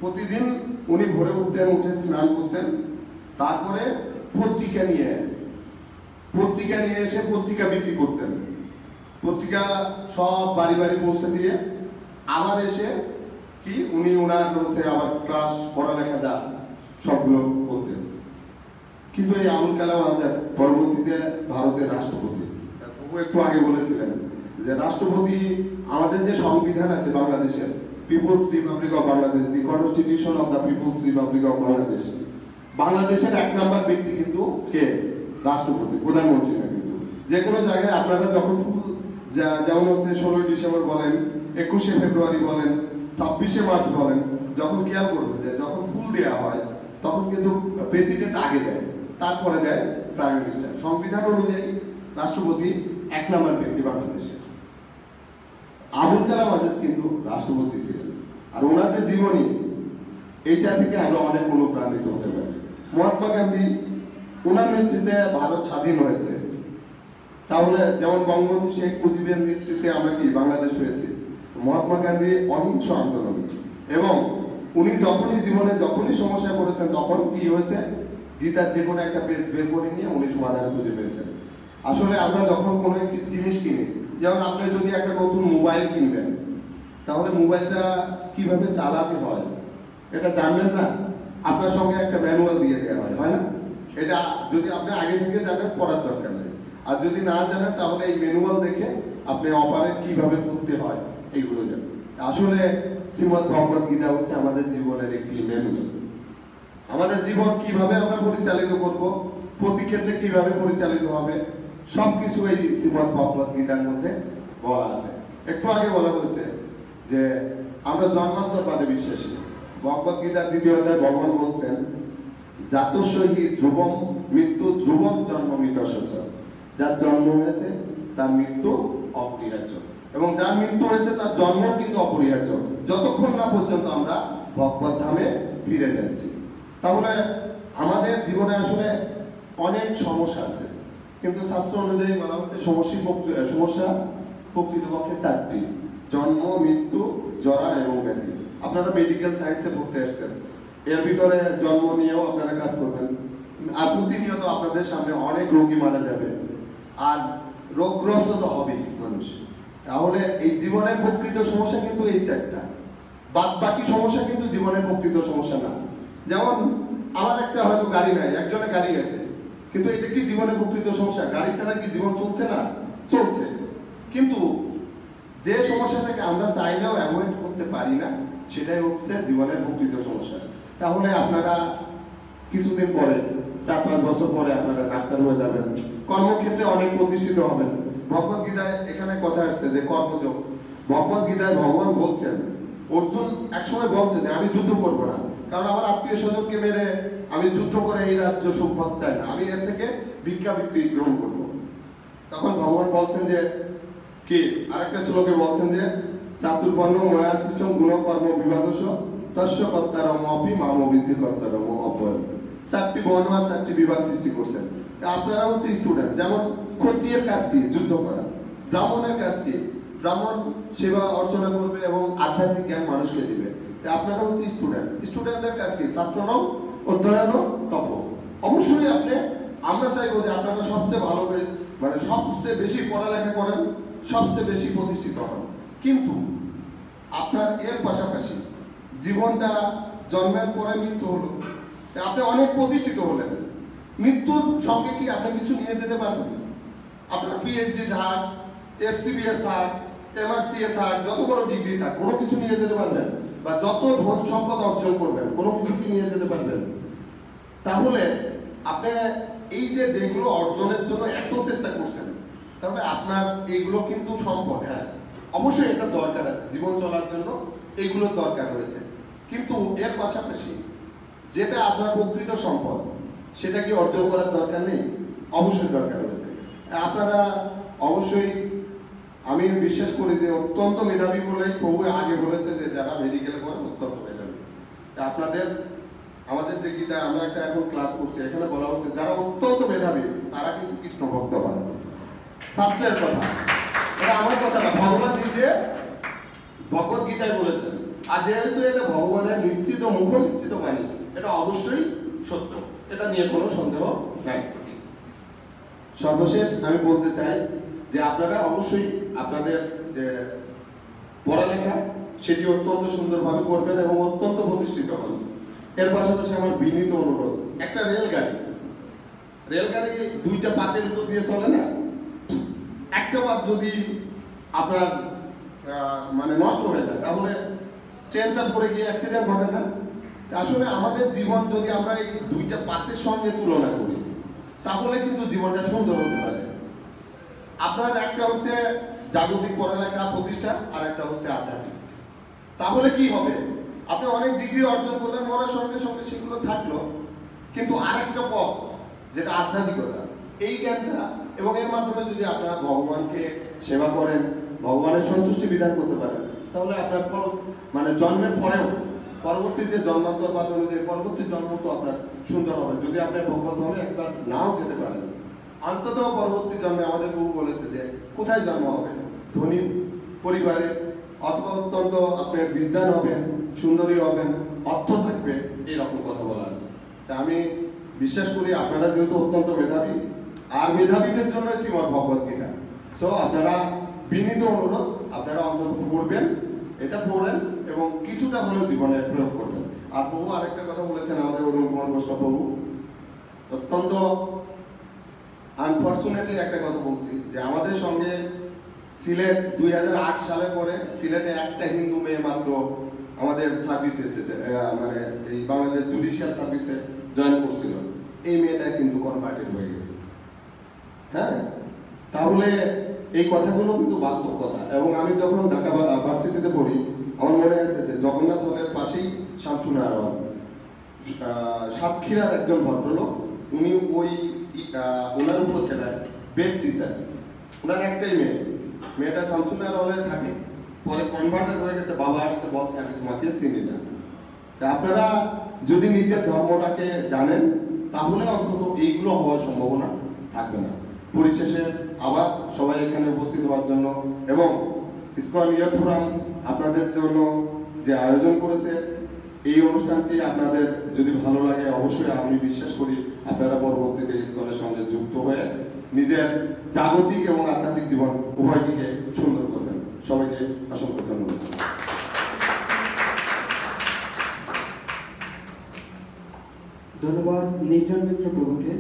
H: প্রতিদিন উনি ভোরে উঠতেন, উঠে স্নান করতেন, তারপরে পত্রিকা নিয়ে এসে পত্রিকা বিক্রি করতেন। পত্রিকা সব বাড়ি বাড়ি পৌঁছে দিয়ে আবার এসে কি উনি ওনার হচ্ছে আবার ক্লাস পড়ালেখা যা সবগুলো করতেন। কিন্তু এই আবুল কালাম আজাদ পরবর্তীতে ভারতের রাষ্ট্রপতি। একটু আগে বলেছিলেন যে রাষ্ট্রপতি, আমাদের যে সংবিধান আছে বাংলাদেশের, People's Republic of Bangladesh, the constitution of the People's Republic of Bangladesh, বাংলাদেশের 1 নম্বর ব্যক্তি কিন্তু কে? রাষ্ট্রপতি, প্রধানমন্ত্রী না। কিন্তু যে কোনো জায়গায় আপনারা যখন যেমন হচ্ছে 16ই ডিসেম্বর বলেন, 21শে ফেব্রুয়ারি বলেন, 26শে মার্চ বলেন, যখন খেয়াল করবেন যে যখন ফুল দেওয়া হয় তখন কিন্তু প্রেসিডেন্ট আগে দেয়, তারপরে দেয় প্রাইম মিনিস্টার। সংবিধান অনুযায়ী রাষ্ট্রপতি 1 নম্বর ব্যক্তি বাংলাদেশে। আবুল কালাম আজাদ কিন্তু রাষ্ট্রপতি ছিলেন। আর ওনার যে জীবনী, এইটা থেকে আমরা অনেক অনুপ্রাণিত হতে পারি। মহাত্মা গান্ধী, ওনার নেতৃত্বে ভারত স্বাধীন হয়েছে। তাহলে যেমন বঙ্গবন্ধু শেখ মুজিবের নেতৃত্বে আমরা কি বাংলাদেশ পেয়েছি। মহাত্মা গান্ধী অহিংস আন্দোলন, এবং উনি যখনই সমস্যায় পড়েছেন তখন কি হয়েছে, গীতার যে কোনো একটা পেজ বের করে নিয়ে উনি সমাধান খুঁজে পেয়েছেন। আসলে আমরা যখন কোনো একটি জিনিস কিনি, যেমন আপনি যদি একটা নতুন মোবাইল কিনবেন, তাহলে মোবাইলটা কিভাবে চালাতে হয় এটা জানবেন না, আপনার সঙ্গে একটা ম্যানুয়াল দিয়ে দেওয়া হয় না? এটা যদি আপনি আগে থেকে জানেন পড়ার দরকার নেই, আর যদি না জানেন তাহলে এই ম্যানুয়াল দেখে আপনি অপারেট কিভাবে করতে হয় এইগুলো জানেন। আসলে শ্রীমদ্ ভগবদ গীতা হচ্ছে আমাদের জীবনের একটি ম্যানুয়াল। আমাদের জীবন কিভাবে আমরা পরিচালিত করব, প্রতি ক্ষেত্রে কিভাবে পরিচালিত হবে, সবকিছু এই শ্রীমদ্ ভগবদ গীতার মধ্যে বলা আছে। একটু আগে বলা হয়েছে যে আমরা জন্মান্তরবাদে বিশ্বাসী। ভগবদ গীতার 2য় অধ্যায় ভগবান বলছেন জাতস্যহি ধ্রুবম মৃত্যু ধ্রুবম জন্ম মৃতস্য, যার জন্ম হয়েছে তার মৃত্যু অপরিহার্য, এবং যার মৃত্যু হয়েছে তার জন্ম কিন্তু অপরিহার্য, যতক্ষণ না পর্যন্ত আমরা ভগবত ধামে ফিরে যাচ্ছি। তাহলে আমাদের জীবনে আসলে অনেক সমস্যা আছে, কিন্তু শাস্ত্র অনুযায়ী বলা হচ্ছে সমস্যা প্রকৃতপক্ষে 4টি: জন্ম, মৃত্যু, জরা এবং ব্যাধি। আপনারা মেডিকেল সায়েন্সে পড়তে আসছেন, এর ভিতরে জন্ম নিয়েও আপনারা কাজ করবেন। আর প্রতিনিয়ত আপনাদের সামনে অনেক রোগী মারা যাবে, আর রোগগ্রস্ত তো হবেই মানুষ। তাহলে এই জীবনের প্রকৃত সমস্যা কিন্তু এই 4টা, বাদ বাকি সমস্যা কিন্তু জীবনের প্রকৃত সমস্যা না। যেমন আমার একটা হয়তো গাড়ি নাই, একজনের গাড়ি আছে, কিন্তু এটা কি জীবনের প্রকৃত সমস্যা? গাড়ি ছাড়া কি জীবন চলছে না? চলছে। কিন্তু যে সমস্যাটাকে আমরা চাইলেও অ্যাভয়েড করতে পারি না, সেটাই হচ্ছে জীবনের প্রকৃত সমস্যা। তাহলে আপনারা কিছুদিন পরে, 4-5 বছর পরে আপনারা ডাক্তার হয়ে যাবেন, কর্মক্ষেত্রে অনেক প্রতিষ্ঠিত হবেন। ভগবত গীতায় এখানে কথা আসছে যে কর্মযোগ। ভগবত গীতায় ভগবান বলছেন, অর্জুন একসময় বলছে যে আমি যুদ্ধ করব না, কারণ আমার আত্মীয় স্বজনকে মেরে আমি যুদ্ধ করে এই রাজ্য সুখ চাই না, আমি এর থেকে ভিক্ষাবৃত্তি গ্রহণ করব। তখন ভগবান বলছেন যে কি, আরেকটা শ্লোকে বলছেন যে চাতুর্বর্ণ ময়া সৃষ্টম গুণ কর্ম বিভাগস তস্য কর্তারম অপি মামবৃদ্ধি কর্তারম অপয়। 4টি বর্ণ আর 4টি বিভাগ সৃষ্টি করছেন। আপনারা হচ্ছে স্টুডেন্ট। যেমন ক্ষত্রিয়ের কাজ কি? যুদ্ধ করা। ব্রাহ্মণের কাজ কি? ব্রাহ্মণ সেবা অর্চনা করবে এবং আধ্যাত্মিক জ্ঞান মানুষকে দিবে। আপনারা হচ্ছে স্টুডেন্ট। স্টুডেন্টদের কাজ কি? ছাত্রনম অধ্যয়ন তপ। অবশ্যই আমরা চাইবো যে আপনারা সবচেয়ে ভালো, মানে সবচেয়ে বেশি পড়ালেখা করেন, সবচেয়ে বেশি প্রতিষ্ঠিত হন। কিন্তু আপনার এর পাশাপাশি জীবনটা জন্মের পরে মৃত্যু হলো, আপনি অনেক প্রতিষ্ঠিত হলেন, মৃত্যুর সঙ্গে কি আপনি কিছু নিয়ে যেতে পারবেন? আপনার পিএইচডি থাক, এফসিবিএস থাক, এমআরসিএস থাক, যত বড় ডিগ্রি থাক, কোনো কিছু নিয়ে যেতে পারবেন? বা যত ধন সম্পদ অর্জন করবেন, কোনো কিছু কি নিয়ে যেতে পারবেন? তাহলে আপনি এই যে যেগুলো অর্জনের জন্য এত চেষ্টা করছেন, তাহলে আপনার এইগুলো কিন্তু সম্পদ। হ্যাঁ, অবশ্যই এটা দরকার আছে, জীবন চলার জন্য এইগুলোর দরকার রয়েছে, কিন্তু এর পাশাপাশি যেটা আপনার প্রকৃত সম্পদ, সেটা কি অর্জন করার দরকার নেই? অবশ্যই দরকার রয়েছে। আপনারা অবশ্যই, আমি বিশ্বাস করি যে অত্যন্ত মেধাবী বলেই প্রভু আগে বলেছে যে যারা মেডিকেলে পড়ে অত্যন্ত মেধাবী। আপনাদের আমাদের যে গীতায় আমরা একটা এখন ক্লাস করছি, এখানে বলা হচ্ছে যারা অত্যন্ত মেধাবী তারা কিন্তু কৃষ্ণ ভক্ত হয়। শাস্ত্রের কথা, এটা আমার কথা না, ভগবান নিজে ভগবত গীতায় বলেছেন। আর যেহেতু এটা ভগবানের নিশ্চিত মুখ নিশ্চিত বাণী, এটা অবশ্যই সত্য, এটা নিয়ে কোনো সন্দেহ নাই। সর্বশেষ আমি বলতে চাই যে আপনারা অবশ্যই আপনাদের যে পড়ালেখা সেটি অত্যন্ত সুন্দরভাবে করবেন এবং অত্যন্ত প্রতিষ্ঠিত হন। এর পাশাপাশি আমার বিনীত অনুরোধ, একটা রেলগাড়ি 2টা পাতের উপর দিয়ে চলে না? একটা পাত যদি আপনার মানে নষ্ট হয়ে যায়, তাহলে ট্রেনটা পড়ে গিয়ে অ্যাক্সিডেন্ট ঘটে না? আসলে আমাদের জীবন যদি আমরা এই 2টা পাতের সঙ্গে তুলনা করি, তাহলে কিন্তু জীবনটা সুন্দর হতে পারে। আপনার একটা হচ্ছে জাগতিক পড়ালেখা প্রতিষ্ঠা, আর একটা হচ্ছে আধ্যাত্মিক। তাহলে কি হবে? আপনি অনেক ডিগ্রি অর্জন করলেন, মরার সঙ্গে সঙ্গে সেগুলো থাকলো, কিন্তু আরেকটা পথ যেটা আধ্যাত্মিকতা, এই জ্ঞানটা, এবং এর মাধ্যমে যদি আপনারা ভগবানকে সেবা করেন, ভগবানের সন্তুষ্টি বিধান করতে পারেন, তাহলে আপনার মানে জন্মের পরেও পরবর্তী যে জন্মান্তর বাদ অনুযায়ী পরবর্তী জন্ম তো আপনার সুন্দর হবে। যদি আপনি ভগবত ধামে একবার নাও যেতে পারেন, অন্তত পরবর্তী জন্মে আমাদের বহু বলেছে যে কোথায় জন্ম হবে? ধনী পরিবারে, অথবা অত্যন্ত আপনি বিদ্বান হবেন, সুন্দরী হবেন, অর্থ থাকবে, এইরকম কথা বলা আছে। তা আমি বিশ্বাস করি আপনারা যেহেতু অত্যন্ত মেধাবী, আর মেধাবীদের জন্য শ্রীমদ্ ভগবত গীতা। সো আপনারা বিনীত অনুরোধ, আপনারা অন্তত পড়বেন, এটা পড়েন এবং কিছুটা হলেও জীবনে প্রয়োগ করবেন। আর প্রভু আরেকটা কথা বলেছেন, আমাদের অরুণ কুমার বৈষ্ণব প্রভু, অত্যন্ত আনফর্চুনেটলি একটা কথা বলছি, যে আমাদের সঙ্গে সিলেট 2008 সালের পরে সিলেটে একটা হিন্দু মেয়ে মাত্র আমাদের সার্ভিসে এসেছে, মানে এই বাংলাদেশ জুডিশিয়াল সার্ভিসে জয়েন করছিল। এই মেয়েটা কিন্তু কনভার্টেড হয়ে গেছে। হ্যাঁ, তাহলে এই কথাগুলো কিন্তু বাস্তব কথা। এবং আমি যখন ঢাকা ভার্সিটিতে পড়ি, আমার মনে আছে যে জগন্নাথ হলের পাশেই শামসুনারায়ণ সাতক্ষীরার একজন ভদ্রলোক, উনি ওই ওনার উপজেলায় বেস্ট টিচার। ওনার একটাই মেয়েটা শামসুন্নাহার হলে থাকে, পরে কনভার্টেড হয়ে গেছে, বাবা আসছে বলছে আমি তোমাকে চিনি না। তা আপনারা যদি নিজের ধর্মটাকে জানেন তাহলে অন্তত এইগুলো হওয়ার সম্ভাবনা থাকবে না। পরিশেষে আবার সবাই এখানে উপস্থিত হওয়ার জন্য এবং ইসকন ইয়ুথ ফোরাম আপনাদের জন্য যে আয়োজন করেছে, এই অনুষ্ঠানটি আপনাদের যদি ভালো লাগে অবশ্যই আমি বিশ্বাস করি আপনারা পরবর্তীতে ইসকনের সঙ্গে যুক্ত হয়ে নিজের জাগতিক এবং আধ্যাত্মিক জীবন উভয়টিকে সুন্দর করবেন। সবাইকে অসংখ্য ধন্যবাদ।
B: ধন্যবাদ নির্জন মিত্র প্রভুকে।